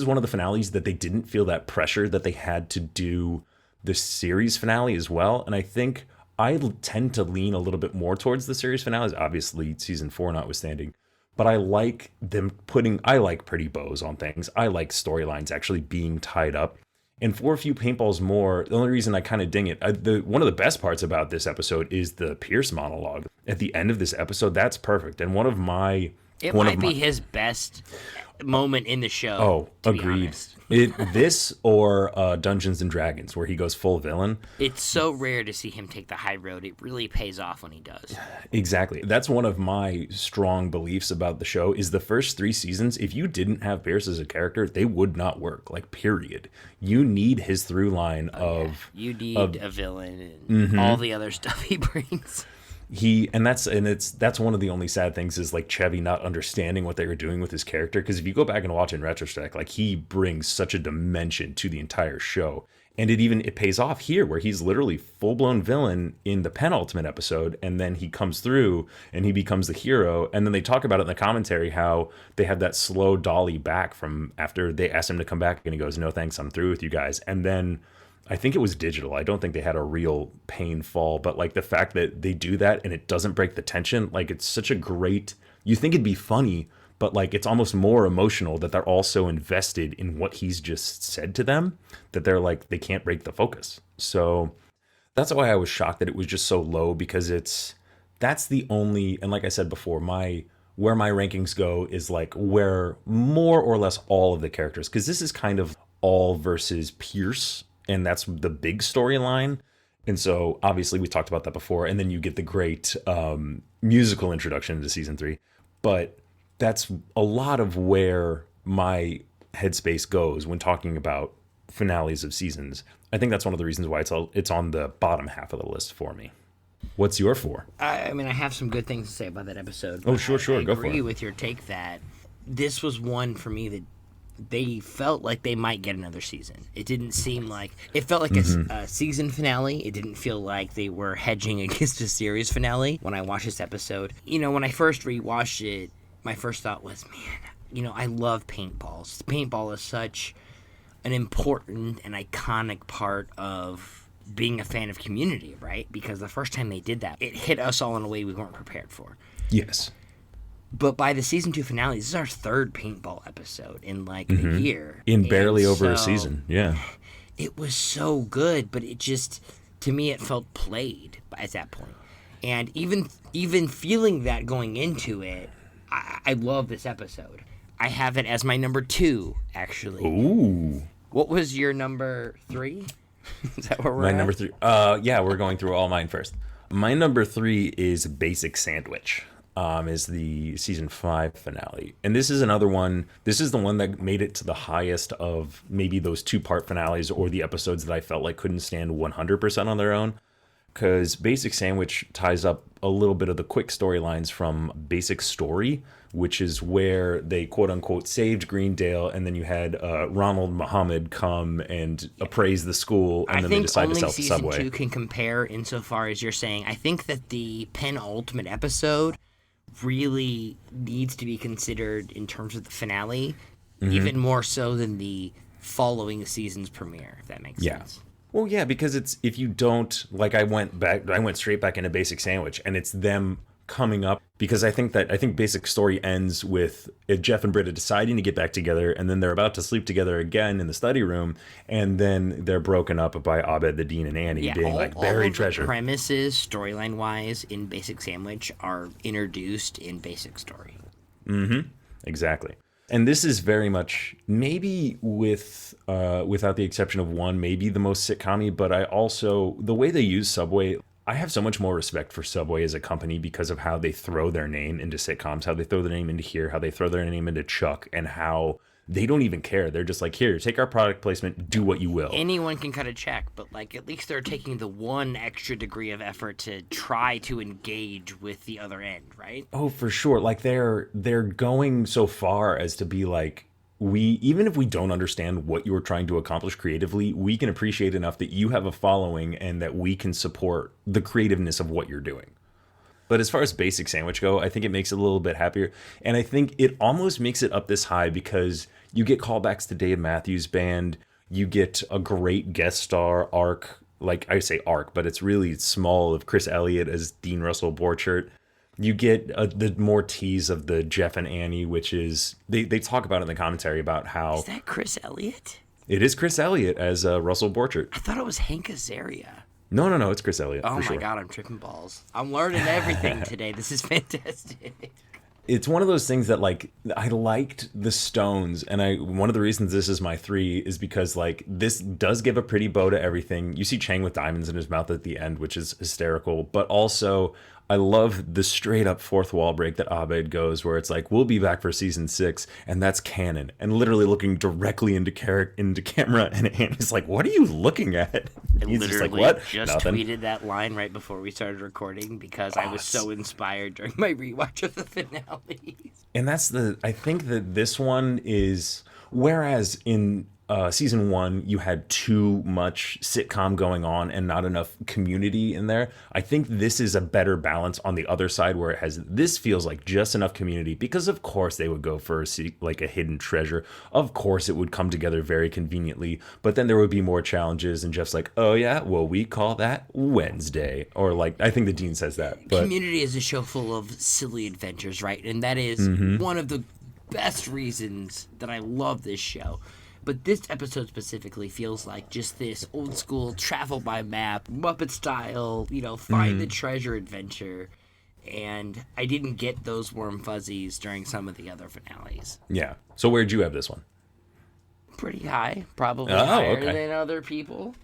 one of the finales that they didn't feel that pressure that they had to do the series finale as well. And I think I tend to lean a little bit more towards the series finales, obviously season 4 notwithstanding. but I like pretty bows on things. I like storylines actually being tied up. And for a few paintballs more, the only reason I kind of ding it, one of the best parts about this episode is the Pierce monologue. At the end of this episode, that's perfect. And It might be his best moment in the show. Oh, to be agreed. honest. This or Dungeons and Dragons, where he goes full villain. It's so rare to see him take the high road. It really pays off when he does. Exactly. That's one of my strong beliefs about the show is the first 3 seasons, if you didn't have Pierce as a character, they would not work. Like, period. You need his through line of... You need a villain and all the other stuff he brings. That's one of the only sad things is like Chevy not understanding what they were doing with his character, because if you go back and watch in retrospect, like he brings such a dimension to the entire show, and it pays off here where he's literally full-blown villain in the penultimate episode, and then he comes through and he becomes the hero. And then they talk about it in the commentary how they have that slow dolly back from after they asked him to come back, and he goes, "No thanks, I'm through with you guys." And then I think it was digital. I don't think they had a real pain fall, but like the fact that they do that and it doesn't break the tension, like it's such a great, you think it'd be funny, but like it's almost more emotional that they're all so invested in what he's just said to them that they're like, they can't break the focus. So that's why I was shocked that it was just so low, because that's the only, and like I said before, where my rankings go is like where more or less all of the characters, because this is kind of all versus Pierce, and that's the big storyline. And so obviously we talked about that before, and then you get the great musical introduction into season 3. But that's a lot of where my headspace goes when talking about finales of seasons. I think that's one of the reasons why it's on the bottom half of the list for me. What's your 4? I mean, I have some good things to say about that episode. Oh, but sure, I go for agree it. with your take that this was one for me that they felt like they might get another season. It didn't seem like... It felt like a season finale. It didn't feel like they were hedging against a series finale when I watched this episode. You know, when I first rewatched it, my first thought was, man, I love paintballs. Paintball is such an important and iconic part of being a fan of Community, right? Because the first time they did that, it hit us all in a way we weren't prepared for. Yes. But by the season 2 finale, this is our 3rd paintball episode in like a year. In barely And over a so season. Yeah. It was so good, but it just, to me, it felt played at that point. And even feeling that going into it, I love this episode. I have it as my number 2, actually. Ooh. What was your number 3? Is that where we're My at? number 3. Yeah, we're going through all mine first. My number 3 is Basic Sandwich. Is the season 5 finale. And this is another one. This is the one that made it to the highest of maybe those 2-part finales or the episodes that I felt like couldn't stand 100% on their own. Because Basic Sandwich ties up a little bit of the quick storylines from Basic Story, which is where they quote unquote saved Greendale, and then you had Ronald Muhammad come and appraise the school, and then they decide to sell the subway. I think only season 2 can compare insofar as you're saying. I think that the penultimate episode really needs to be considered in terms of the finale, even more so than the following season's premiere, if that makes sense. Well, yeah, because it's, if you don't, like I went straight back into Basic Sandwich, and it's them coming up, because I think Basic Story ends with Jeff and Britta deciding to get back together, and then they're about to sleep together again in the study room, and then they're broken up by Abed, the Dean, and Annie being like buried treasure. The premises, storyline wise, in Basic Sandwich are introduced in Basic Story. Exactly. And this is very much, maybe without the exception of one, maybe the most sitcom-y, but I also, the way they use Subway, I have so much more respect for Subway as a company because of how they throw their name into sitcoms, how they throw their name into here, how they throw their name into Chuck, and how they don't even care. They're just like, here, take our product placement, do what you will. Anyone can cut a check, but like at least they're taking the one extra degree of effort to try to engage with the other end, right? Oh, for sure. Like they're going so far as to be like, even if we don't understand what you're trying to accomplish creatively, we can appreciate enough that you have a following and that we can support the creativeness of what you're doing. But as far as Basic Sandwich go, I think it makes it a little bit happier. And I think it almost makes it up this high because you get callbacks to Dave Matthews Band. You get a great guest star arc, like I say arc, but it's really small, of Chris Elliott as Dean Russell Borchert. You get the more tease of the Jeff and Annie, which is they talk about in the commentary about how Is that Chris Elliott? it is Chris Elliott as Russell Borchert. I thought it was Hank Azaria. No, it's Chris Elliott. Oh for my sure. God, I'm tripping balls. I'm learning everything today. This is fantastic. It's one of those things that like I liked the Stones, and one of the reasons this is my 3 is because like this does give a pretty bow to everything. You see Chang with diamonds in his mouth at the end, which is hysterical, but also I love the straight up fourth wall break that Abed goes, where it's like, we'll be back for season 6, and that's canon, and literally looking directly into camera, and Annie's like, what are you looking at? I He's just like, literally what? just Nothing. tweeted that line right before we started recording because I was so inspired during my rewatch of the finale. And that's I think that this one is, whereas in season 1 you had too much sitcom going on and not enough community in there, I think this is a better balance on the other side, where this feels like just enough community, because of course they would go for like a hidden treasure. Of course it would come together very conveniently, but then there would be more challenges, and Jeff's like, oh yeah, well, we call that Wednesday, or like I think the dean says that. But Community is a show full of silly adventures, right? And that is one of the best reasons that I love this show. But this episode specifically feels like just this old school travel by map, Muppet style, find the treasure adventure. And I didn't get those warm fuzzies during some of the other finales. yeah, so where'd you have this one? Pretty high, probably Oh, higher okay. than other people.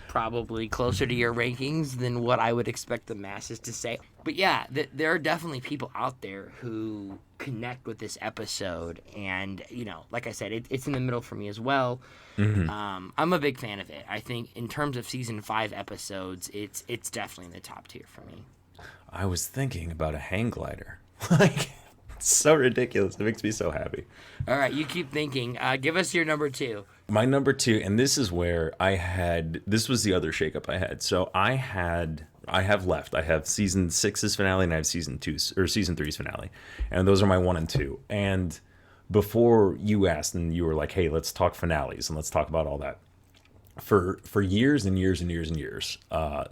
Probably closer to your rankings than what I would expect the masses to say. But yeah, there are definitely people out there who connect with this episode. And, like I said, it's in the middle for me as well. I'm a big fan of it. I think in terms of season 5 episodes, it's definitely in the top tier for me. I was thinking about a hang glider. Like, it's so ridiculous. It makes me so happy. All right, you keep thinking. Give us your number 2. My number 2, and this is where this was the other shakeup I had. So I have left. I have season 6's finale, and I have season 3's finale. And those are my 1 and 2. And before you asked, and you were like, hey, let's talk finales and let's talk about all that. For years and years and years and years,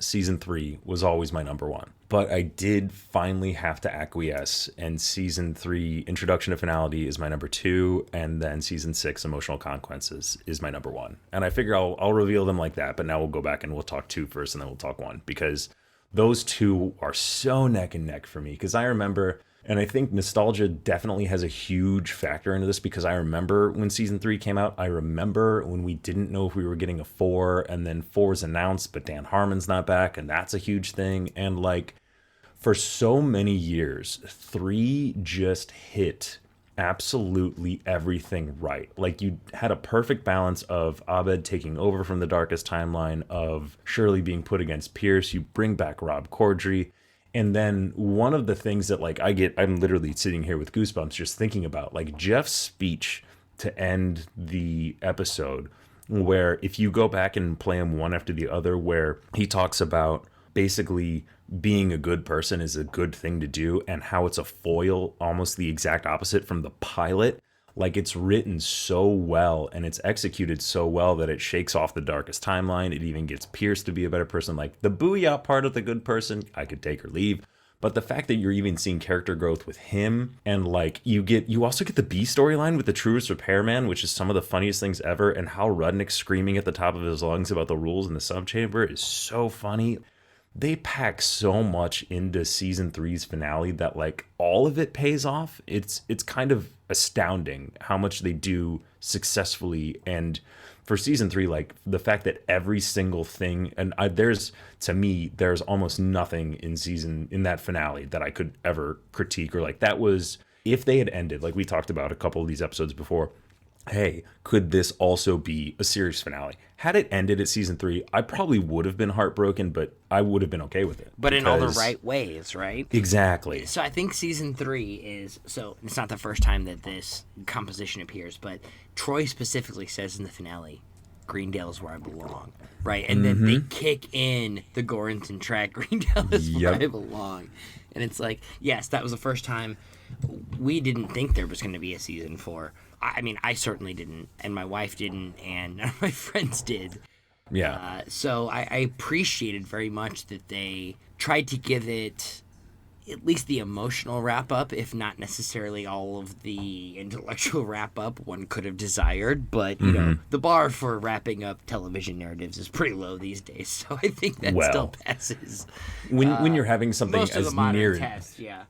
season 3 was always my number 1. But I did finally have to acquiesce, and season 3 Introduction to Finality is my number 2, and then season 6 Emotional Consequences is my number 1. And I figure I'll reveal them like that, but now we'll go back and we'll talk 2 first, and then we'll talk 1, because those 2 are so neck and neck for me. Because I remember, and I think nostalgia definitely has a huge factor into this, because I remember when season 3 came out. I remember when we didn't know if we were getting a 4, and then 4's announced, but Dan Harmon's not back, and that's a huge thing. And like, for so many years, 3 just hit absolutely everything right. Like, you had a perfect balance of Abed taking over from the darkest timeline, of Shirley being put against Pierce. You bring back Rob Corddry. And then one of the things that like I'm literally sitting here with goosebumps just thinking about, like, Jeff's speech to end the episode, where if you go back and play them one after the other, where he talks about basically being a good person is a good thing to do, and how it's a foil, almost the exact opposite from the pilot. Like, it's written so well and it's executed so well that it shakes off the darkest timeline. It even gets Pierce to be a better person. Like, the booyah part of the good person, I could take or leave. But the fact that you're even seeing character growth with him, and like you also get the B storyline with the Truest Repairman, which is some of the funniest things ever, and Hal Rudnick screaming at the top of his lungs about the rules in the subchamber is so funny. They pack so much into season 3's finale that like all of it pays off. It's kind of astounding how much they do successfully. And for season 3, like the fact that every single thing, and there's almost nothing in that finale that I could ever critique, or like, that was, if they had ended, like we talked about a couple of these episodes before, hey, could this also be a series finale? Had it ended at season 3, I probably would have been heartbroken, but I would have been okay with it. But in all the right ways, right? Exactly. So I think season 3 is, so it's not the first time that this composition appears, but Troy specifically says in the finale, Greendale's where I belong, right? And then they kick in the Goranson track, Greendale is where I belong. And it's like, yes, that was the first time. We didn't think there was going to be a season 4. I mean, I certainly didn't, and my wife didn't, and none of my friends did. Yeah. So I appreciated very much that they tried to give it at least the emotional wrap up, if not necessarily all of the intellectual wrap up one could have desired. But, you know, the bar for wrapping up television narratives is pretty low these days. So I think that still passes when you're having something most of the as modern near tests, yeah.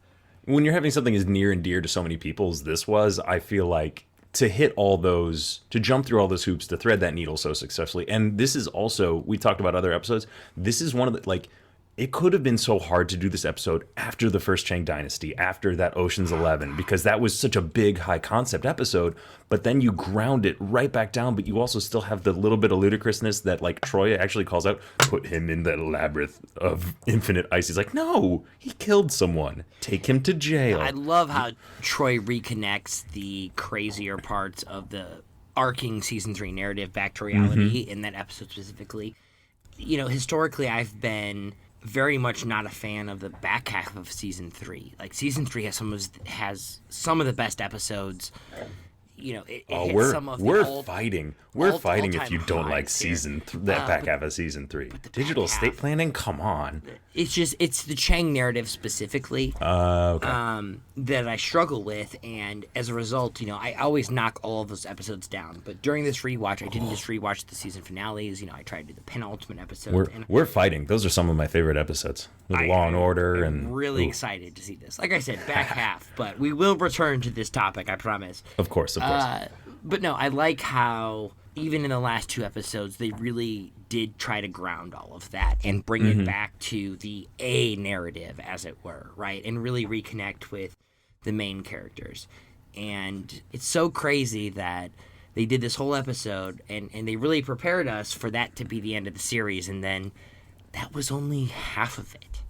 when you're having something as near and dear to so many people as this was, I feel like to hit all those, to jump through all those hoops, to thread that needle so successfully. And this is also, we talked about other episodes. This is one of the, like, it could have been so hard to do this episode after the first Chang Dynasty, after that Ocean's 11, because that was such a big, high concept episode. But then you ground it right back down, but you also still have the little bit of ludicrousness that, like, Troy actually calls out, put him in that labyrinth of infinite ice. He's like, no, he killed someone. Take him to jail. I love how Troy reconnects the crazier parts of the arcing season 3 narrative back to reality in that episode specifically. You know, historically, I've been very much not a fan of the back half of season 3. Like, season 3 has some of the best episodes. You know, it hits some of the we're fighting if you don't all-time like highs here. that back half of season 3. Digital back estate half- planning, come on. It's the Chang narrative specifically Okay. that I struggle with, and as a result, you know, I always knock all of those episodes down. But during this rewatch, I didn't just rewatch the season finales. You know, I tried to do the penultimate episode. We're fighting. Those are some of my favorite episodes with Law and Order I'm and really ooh, excited to see this. Like I said, back half, but we will return to this topic, I promise. Of course. But no, I like how even in the last 2 episodes, they really did try to ground all of that and bring it back to the A narrative, as it were, right? And really reconnect with the main characters. And it's so crazy that they did this whole episode and they really prepared us for that to be the end of the series. And then that was only half of it.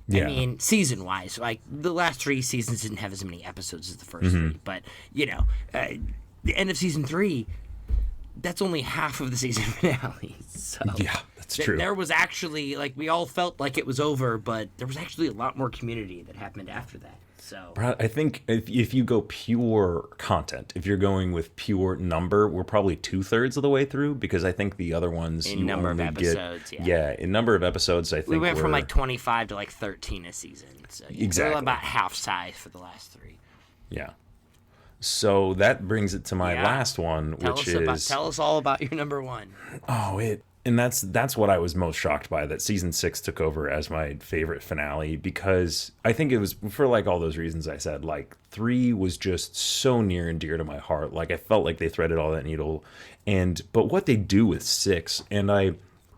Yeah. I mean, season-wise, like, the last 3 seasons didn't have as many episodes as the first 3. But, you know, the end of season 3, that's only half of the season finale. So Yeah, that's true. There was actually, like, we all felt like it was over, but there was actually a lot more community that happened after that. So I think if you go pure content, if you're going with pure number, we're probably 2/3 of the way through, because I think the other ones In you number of only episodes, get, yeah. in number of episodes, I think we went from we're- like 25 to like 13 a season. So Exactly. we're about half size for the last 3. yeah. So that brings it to my Yeah. last one, which is Tell us all about your number 1. and that's what I was most shocked by, that season 6 took over as my favorite finale, because I think it was for like all those reasons I said. Like, 3 was just so near and dear to my heart. Like, I felt like they threaded all that needle, but what they do with 6, and I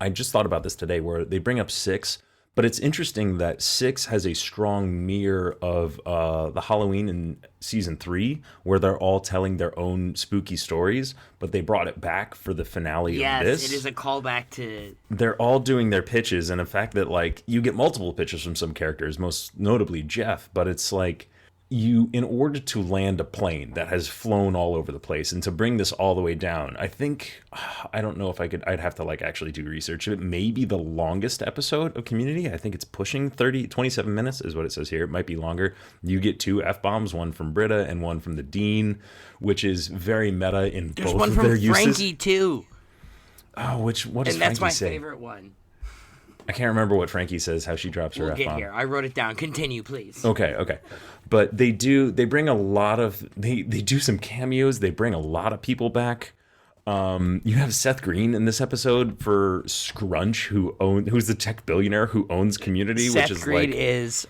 just thought about this today, where they bring up 6. But it's interesting that 6 has a strong mirror of the Halloween in season 3, where they're all telling their own spooky stories, but they brought it back for the finale Yes, of this. it is a callback to They're all doing their pitches, and the fact that, like, you get multiple pitches from some characters, most notably Jeff, but it's like, in order to land a plane that has flown all over the place and to bring this all the way down, I don't know if I'd have to like actually do research. It may be the longest episode of Community. I think it's pushing 27 minutes is what it says here. It might be longer. You get 2 F-bombs, one from Britta and one from the Dean, which is very meta in There's both one of from their uses. Frankie too. Oh, what does And that's Frankie my say? favorite one. I can't remember what Frankie says, how she drops her We'll F-bomb. get here. I wrote it down. Continue, please. Okay. But they bring a lot of, they do some cameos. They bring a lot of people back. You have Seth Green in this episode for Scrunch, who's the tech billionaire who owns Community, Seth which is Green like, is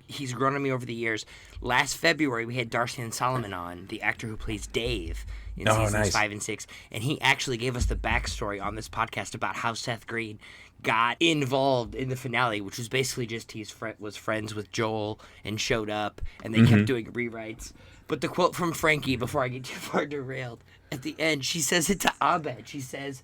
he's grown on me over the years. Last February we had Darcy and Solomon on, the actor who plays Dave in seasons nice. 5 and 6, and he actually gave us the backstory on this podcast about how Seth Green got involved in the finale, which was basically just was friends with Joel and showed up, and they kept doing rewrites. But the quote from Frankie, before I get too far derailed, at the end, she says it to Abed. She says,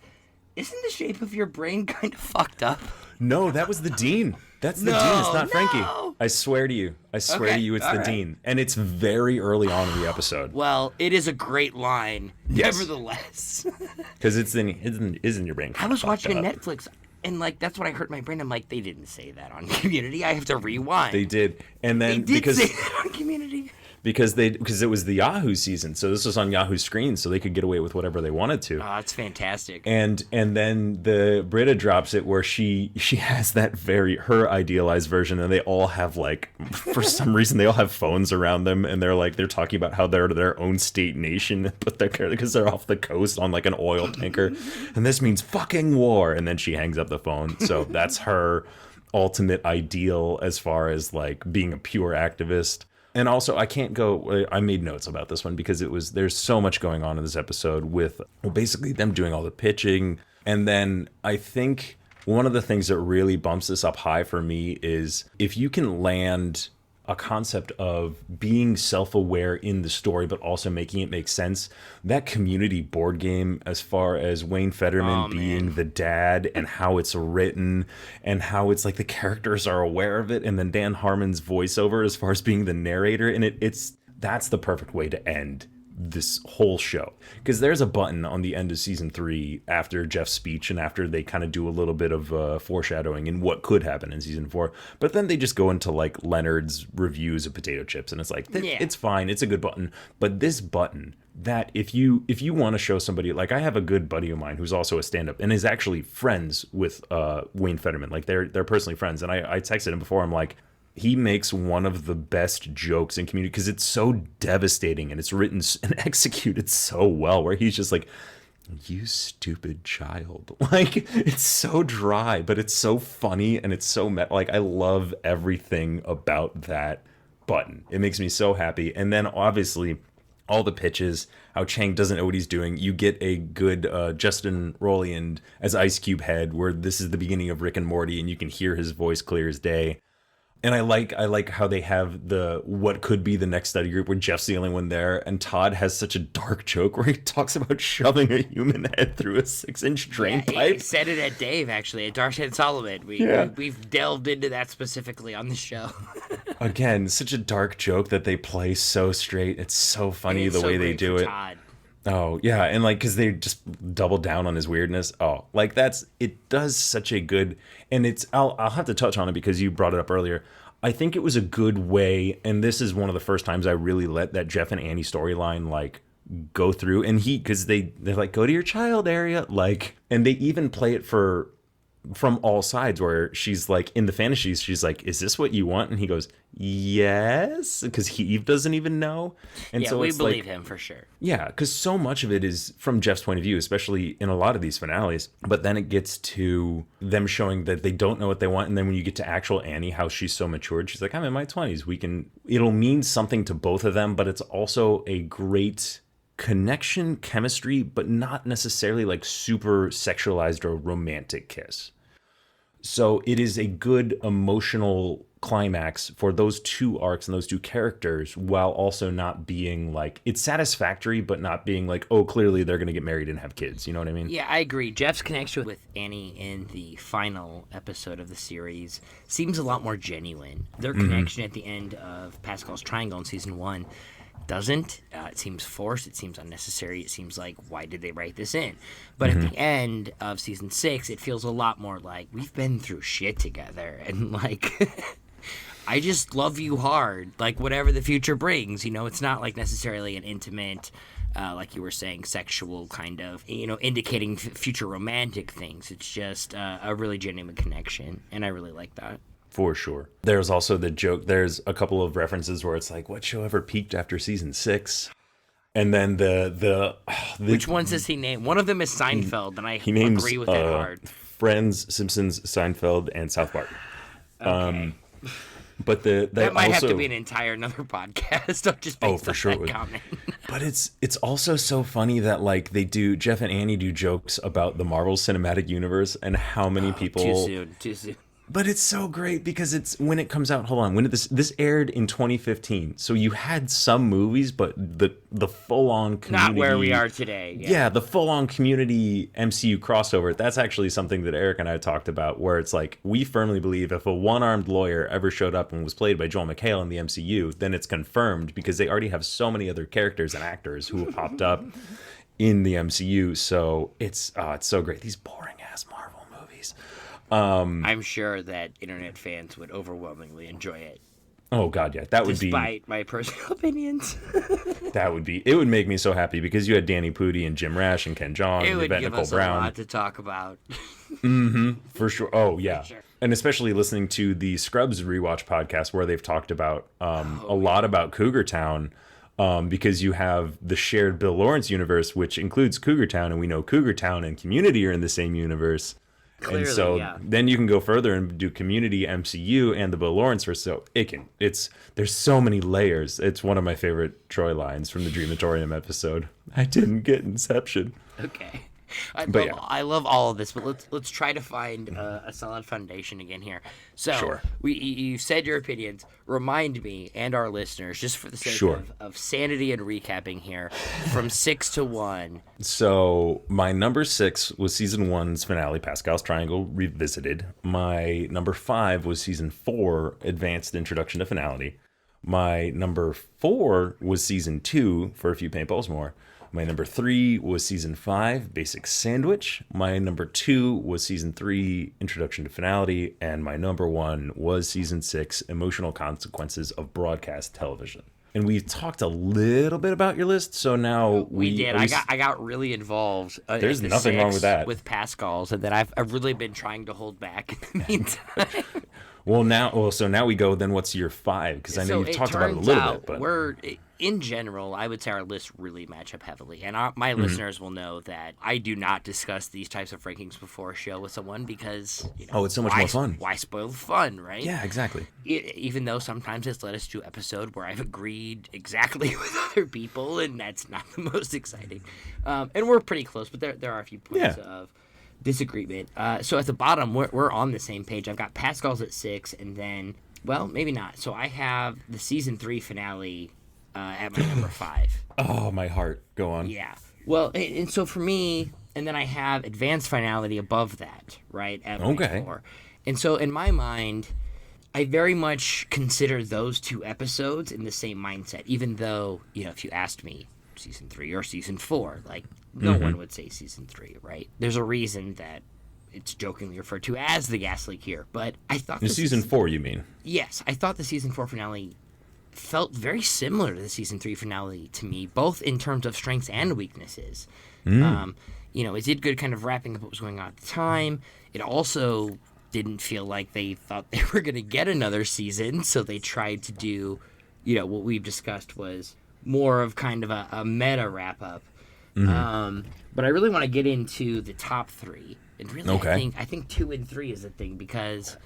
"Isn't the shape of your brain kind of fucked up?" no, that was the Dean. That's the Dean. It's not Frankie. I swear to you. It's Okay, the all right. Dean. And it's very early on in the episode. Well, it is a great line, Yes. nevertheless. Because it's in your brain. I was watching up. Netflix, and like that's what I hurt my brain. I'm like, they didn't say that on Community. I have to rewind. They did. And then They did because say that on Community. because it was the Yahoo season, so this was on Yahoo screen, so they could get away with whatever they wanted to. Oh, that's fantastic. And then the Britta drops it where she has that her idealized version, and they all have like, for some reason they all have phones around them, and they're talking about how they're their own state nation, but because they're off the coast on like an oil tanker, and this means fucking war. And then she hangs up the phone. So that's her ultimate ideal as far as like being a pure activist. And also, I made notes about this one because there's so much going on in this episode with basically them doing all the pitching. And then I think one of the things that really bumps this up high for me is if you can land a concept of being self-aware in the story, but also making it make sense. That Community board game, as far as Wayne Fetterman being the dad and how it's written and how it's like the characters are aware of it, and then Dan Harmon's voiceover as far as being the narrator, and that's the perfect way to end this whole show, because there's a button on the end of season 3 after Jeff's speech and after they kind of do a little bit of foreshadowing in what could happen in season 4, but then they just go into like Leonard's reviews of potato chips, and it's like it's fine, it's a good button. But this button, that if you want to show somebody, like I have a good buddy of mine who's also a stand-up and is actually friends with Wayne Fetterman, like they're personally friends, and I texted him before, I'm like, he makes one of the best jokes in Community because it's so devastating and it's written and executed so well, where he's just like, you stupid child. Like, it's so dry, but it's so funny and it's so like, I love everything about that button. It makes me so happy. And then obviously all the pitches, how Chang doesn't know what he's doing. You get a good Justin Roiland as Ice Cube head, where this is the beginning of Rick and Morty and you can hear his voice clear as day. And I like how they have the what could be the next study group where Jeff's the only one there, and Todd has such a dark joke where he talks about shoving a human head through a 6-inch drain pipe. He said it at Dave, actually, at Darkhead Solomon. We've delved into that specifically on the show. Again, such a dark joke that they play so straight. It's so funny the way they do it. Todd. Oh, yeah, and like, because they just double down on his weirdness. Oh, like it does such a good, and I'll have to touch on it because you brought it up earlier. I think it was a good way, and this is one of the first times I really let that Jeff and Annie storyline like go through, and because they're like, go to your child area, like, and they even play it from all sides, where she's like, in the fantasies, she's like, is this what you want? And he goes, yes, because Eve doesn't even know. And yeah, so we it's believe like, him for sure. Yeah, because so much of it is from Jeff's point of view, especially in a lot of these finales. But then it gets to them showing that they don't know what they want. And then when you get to actual Annie, how she's so matured, she's like, I'm in my 20s. It'll mean something to both of them, but it's also a great connection, chemistry, but not necessarily like super sexualized or romantic kiss. So it is a good emotional climax for those two arcs and those two characters, while also not being like, it's satisfactory, but not being like, oh, clearly they're going to get married and have kids. You know what I mean? Yeah, I agree. Jeff's connection with Annie in the final episode of the series seems a lot more genuine. Their connection at the end of Pascal's Triangle in season 1 doesn't. It seems forced. It seems unnecessary. It seems like, why did they write this in? But at the end of season 6, it feels a lot more like we've been through shit together, and like I just love you hard, like whatever the future brings. You know, it's not like necessarily an intimate, like you were saying, sexual kind of, indicating future romantic things. It's just a really genuine connection, and I really like that. For sure. There's also the joke. There's a couple of references where it's like, what show ever peaked after season 6? And then the Which ones does he name? One of them is Seinfeld, and I he names agree with that hard. Friends, Simpsons, Seinfeld, and South Park. Okay. But that might also have to be another podcast. Just based for on sure it that would. comment. But it's also so funny that like Jeff and Annie do jokes about the Marvel Cinematic Universe and how many people. Too soon. But it's so great because it's when it comes out. Hold on, when did this aired in 2015? So you had some movies, but the full on community, Not where we are today. Yeah, the full on Community MCU crossover. That's actually something that Eric and I talked about, where it's like, we firmly believe if a one-armed lawyer ever showed up and was played by Joel McHale in the MCU, then it's confirmed, because they already have so many other characters and actors who have popped up in the MCU. So it's so great. These boring ass Marvel movies. I'm sure that internet fans would overwhelmingly enjoy it. Oh God, yeah, that would despite my personal opinions. it would make me so happy because you had Danny Pudi and Jim Rash and Ken Jeong It and would Yvette give Nicole us Brown. a lot to talk about. For sure. Oh yeah. sure. And especially listening to the Scrubs rewatch podcast where they've talked about a lot about Cougar Town, because you have the shared Bill Lawrence universe, which includes Cougar Town, and we know Cougar Town and Community are in the same universe. Clearly, and so yeah. then you can go further and do Community, MCU, and the Bill Lawrence verse. So there's so many layers. It's one of my favorite Troy lines from the Dreamatorium episode. I didn't get Inception. Okay. But I love all of this, but let's try to find a solid foundation again here. So Sure. you said your opinions. Remind me and our listeners, just for the sake Sure. of sanity and recapping here, from 6 to 1. So my number 6 was season 1's finale, Pascal's Triangle Revisited. My number 5 was season 4, Advanced Introduction to Finality. My number 4 was season 2, For a Few Paintballs More. My number 3 was season 5, Basic Sandwich. My number 2 was season 3, Introduction to Finality. And my number 1 was season 6, Emotional Consequences of Broadcast Television. And we've talked a little bit about your list, so now We did. at least- I got really involved. There's at the nothing wrong 6 with that. With Pascal's, and that I've really been trying to hold back in the meantime. So now we go. Then what's your 5? Because I know you've talked about it a little bit, but we're in general, I would say our lists really match up heavily, and my Mm-hmm. listeners will know that I do not discuss these types of rankings before a show with someone because it's so much why, more fun. Why spoil the fun, right? yeah, exactly. Even though sometimes it's led us to an episode where I've agreed exactly with other people, and that's not the most exciting. And we're pretty close, but there are a few points Yeah. of disagreement. So at the bottom, we're on the same page. I've got Pascal's at 6, and then, well, maybe not. So I have the season 3 finale at my number 5. Oh, my heart. Go on. Yeah. Well, and so for me, and then I have Advanced Finality above that, right? At my Okay. 4. And so in my mind, I very much consider those two episodes in the same mindset, even though, if you asked me season 3 or season 4, like, no one would say season 3, right? There's a reason that it's jokingly referred to as the gas leak here, but I thought In season 4, you mean? Yes, I thought the season 4 finale felt very similar to the season 3 finale to me, both in terms of strengths and weaknesses. It did good kind of wrapping up what was going on at the time. It also didn't feel like they thought they were going to get another season, so they tried to do, what we've discussed was more of kind of a meta wrap up. But I really want to get into the top 3, and really, Okay. I think 2 and 3 is the thing, because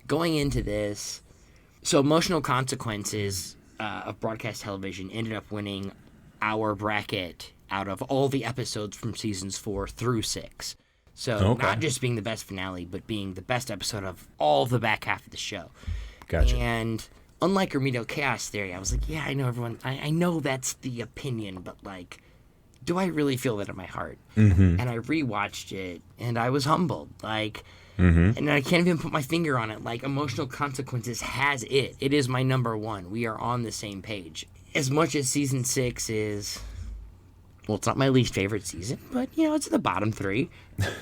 going into this, so Emotional Consequences of Broadcast Television ended up winning our bracket out of all the episodes from seasons 4 through 6. So Okay. not just being the best finale, but being the best episode of all the back half of the show. Gotcha. And unlike Remedial Chaos Theory, I was like, yeah, I know everyone, I know that's the opinion, but like, do I really feel that in my heart? And I rewatched it, and I was humbled. Like, and I can't even put my finger on it. Like, Emotional Consequences has it. It is my number 1. We are on the same page. As much as season 6 is, well, it's not my least favorite season, but, it's in the bottom 3.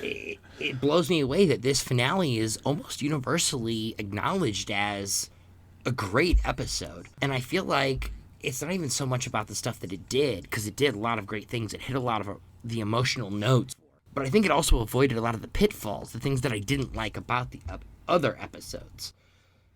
It blows me away that this finale is almost universally acknowledged as a great episode. And I feel like it's not even so much about the stuff that it did, because it did a lot of great things. It hit a lot of the emotional notes. But I think it also avoided a lot of the pitfalls, the things that I didn't like about the other episodes.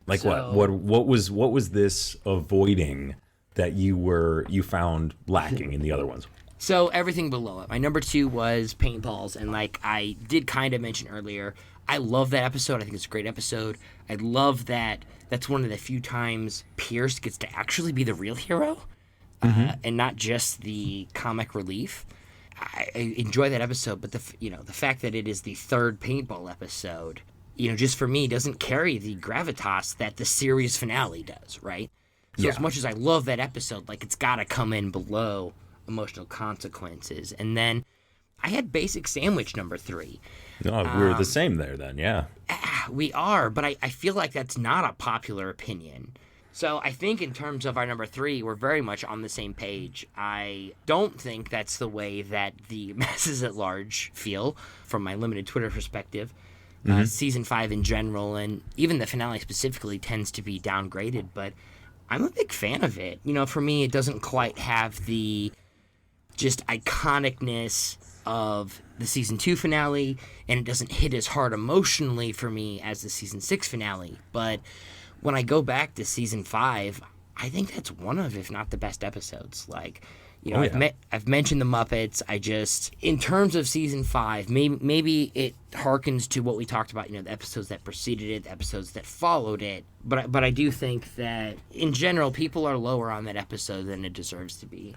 Like So- what was this avoiding that you found lacking in the other ones? So everything below it. My number 2 was Paintballs, and like I did kind of mention earlier, I love that episode. I think it's a great episode. I love that that's one of the few times Pierce gets to actually be the real hero, and not just the comic relief. I enjoy that episode, but the fact that it is the 3rd paintball episode, just for me, doesn't carry the gravitas that the series finale does, right? So as much as I love that episode, like, it's got to come in below Emotional Consequences. And then I had Basic Sandwich number 3. No, we're the same there then, yeah. We are, but I feel like that's not a popular opinion. So I think in terms of our number 3, we're very much on the same page. I don't think that's the way that the masses at large feel, from my limited Twitter perspective. Season 5 in general, and even the finale specifically, tends to be downgraded, but I'm a big fan of it. You know, for me, it doesn't quite have the just iconicness of the season 2 finale, and it doesn't hit as hard emotionally for me as the season 6 finale. But when I go back to season 5, I think that's one of, if not the best episodes. Like, you know, I've mentioned the Muppets. I just, in terms of season 5, maybe it harkens to what we talked about. You know, the episodes that preceded it, the episodes that followed it. But I do think that in general, people are lower on that episode than it deserves to be.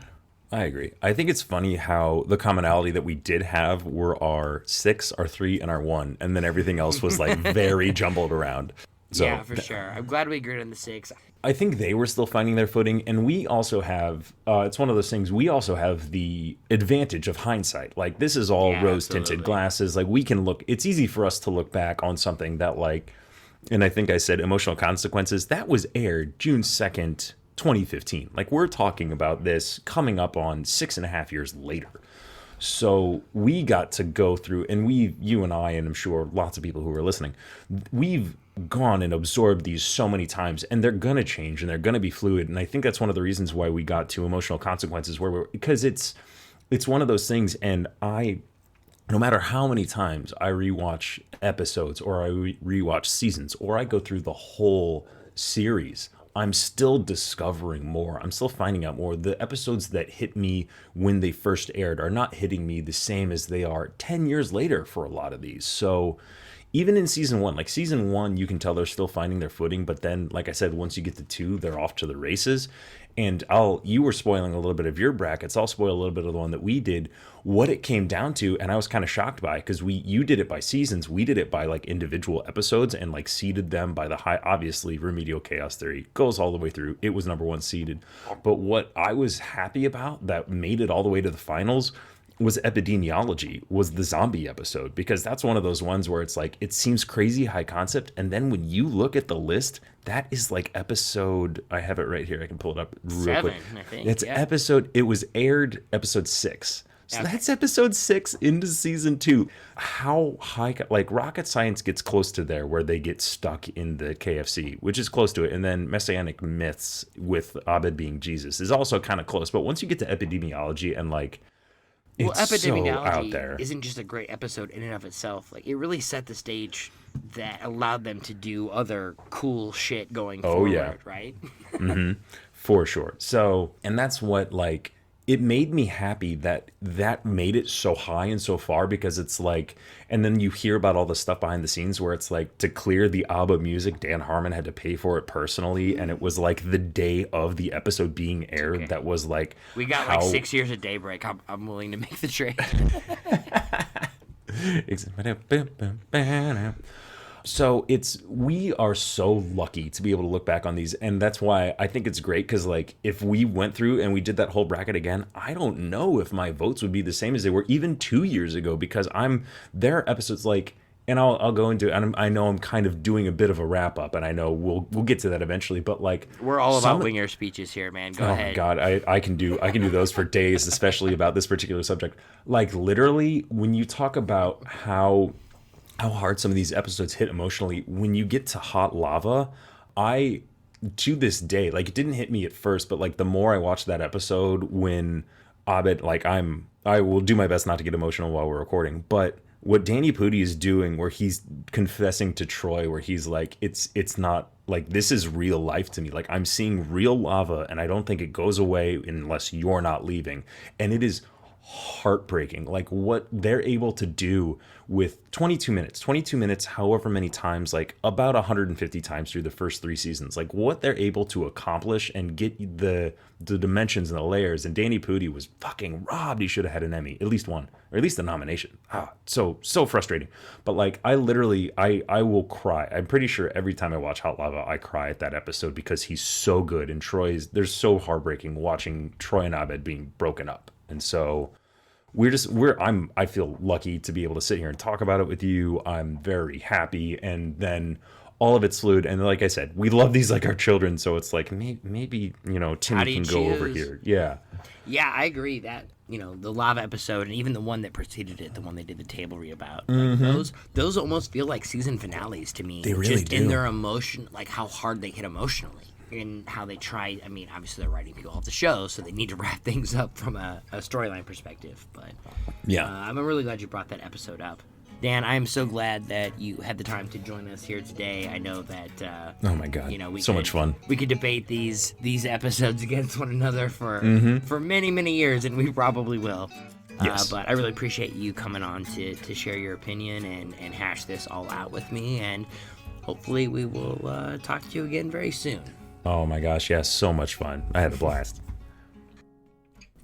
I agree. I think it's funny how the commonality that we did have were our 6, our 3, and our 1, and then everything else was like very jumbled around. So, yeah, for sure. I'm glad we agreed on the 6. I think they were still finding their footing, and we also have, it's one of those things, we also have the advantage of hindsight. Like, this is all rose-tinted absolutely. glasses. Like, we can look, it's easy for us to look back on something that, like, and I think I said Emotional Consequences, that was aired June 2nd, 2015. Like, we're talking about this coming up on 6.5 years later. So we got to go through, and you and I, and I'm sure lots of people who are listening, we've gone and absorbed these so many times, and they're gonna change and they're gonna be fluid. And I think that's one of the reasons why we got to Emotional Consequences, because it's one of those things. And no matter how many times I rewatch episodes, or I rewatch seasons, or I go through the whole series, I'm still discovering more. I'm still finding out more. The episodes that hit me when they first aired are not hitting me the same as they are 10 years later for a lot of these. So even in season 1, like season 1, you can tell they're still finding their footing. But then, like I said, once you get to 2, they're off to the races. And you were spoiling a little bit of your brackets. I'll spoil a little bit of the one that we did, what it came down to. And I was kind of shocked by, because you did it by seasons. We did it by like individual episodes and like seeded them by the high. Obviously, Remedial Chaos Theory goes all the way through. It was number 1 seeded. But what I was happy about that made it all the way to the finals was Epidemiology, was the zombie episode, because that's one of those ones where it's like, it seems crazy high concept, and then when you look at the list, that is like episode, I have it right here, I can pull it up real 7, quick. I think. It's yeah. it was aired episode 6. So Okay. that's episode 6 into season 2. How high, like Rocket Science gets close to there, where they get stuck in the KFC, which is close to it. And then Messianic Myths with Abed being Jesus is also kind of close. But once you get to Epidemiology and like, Well, it's so Epidemiology out there. isn't just a great episode in and of itself. Like, it really set the stage that allowed them to do other cool shit going forward, yeah. right? For sure. So, and that's what, like, it made me happy that made it so high and so far, because it's like, and then you hear about all the stuff behind the scenes where it's like, to clear the ABBA music, Dan Harmon had to pay for it personally, and it was like the day of the episode being aired. Okay. That was like, We got how- like 6 years of Daybreak. I'm willing to make the trade. So we are so lucky to be able to look back on these, and that's why I think it's great, because like, if we went through and we did that whole bracket again, I don't know if my votes would be the same as they were even 2 years ago, because there are episodes like, and I'll go into it, and I know I'm kind of doing a bit of a wrap up, and I know we'll get to that eventually, but like, We're all about some- winger speeches here, man. Go Oh ahead. my god, I can do those for days, especially about this particular subject. Like, literally, when you talk about how hard some of these episodes hit emotionally, when you get to Hot Lava, to this day, like, it didn't hit me at first, but like, the more I watched that episode, when Abed, like, I will do my best not to get emotional while we're recording, but what Danny Pudi is doing, where he's confessing to Troy, where he's like, it's not like, this is real life to me. Like, I'm seeing real lava, and I don't think it goes away unless you're not leaving. And it is heartbreaking, like what they're able to do with 22 minutes, however many times, like about 150 times through the first 3 seasons, like what they're able to accomplish and get the dimensions and the layers. And Danny Pudi was fucking robbed. He should have had an Emmy, at least one, or at least a nomination. So frustrating. But like, I literally, I will cry. I'm pretty sure every time I watch Hot Lava, I cry at that episode, because he's so good, and there's so heartbreaking watching Troy and Abed being broken up. And so I feel lucky to be able to sit here and talk about it with you. I'm very happy. And then all of it's fluid. And like I said, we love these like our children. So it's like, maybe, Timmy can go over here. Yeah. Yeah, I agree that, the lava episode, and even the one that preceded it, the one they did the table read about, like, those almost feel like season finales to me. They really just do. in their emotion, like how hard they hit emotionally. in how they try. I mean, obviously they're writing people off the show, so they need to wrap things up from a storyline perspective. But Yeah. I'm really glad you brought that episode up. Dan, I am so glad that you had the time to join us here today. I know that Oh my God. we So could- much fun. We could debate these episodes against one another for many, many years, and we probably will. Yes. But I really appreciate you coming on to share your opinion and hash this all out with me. And hopefully we will talk to you again very soon. Oh my gosh. Yeah. So much fun. I had a blast.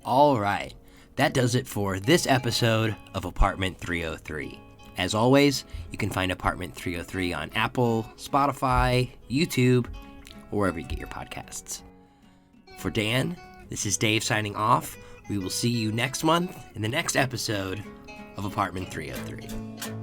All right. That does it for this episode of Apartment 303. As always, you can find Apartment 303 on Apple, Spotify, YouTube, or wherever you get your podcasts. For Dan, this is Dave signing off. We will see you next month in the next episode of Apartment 303.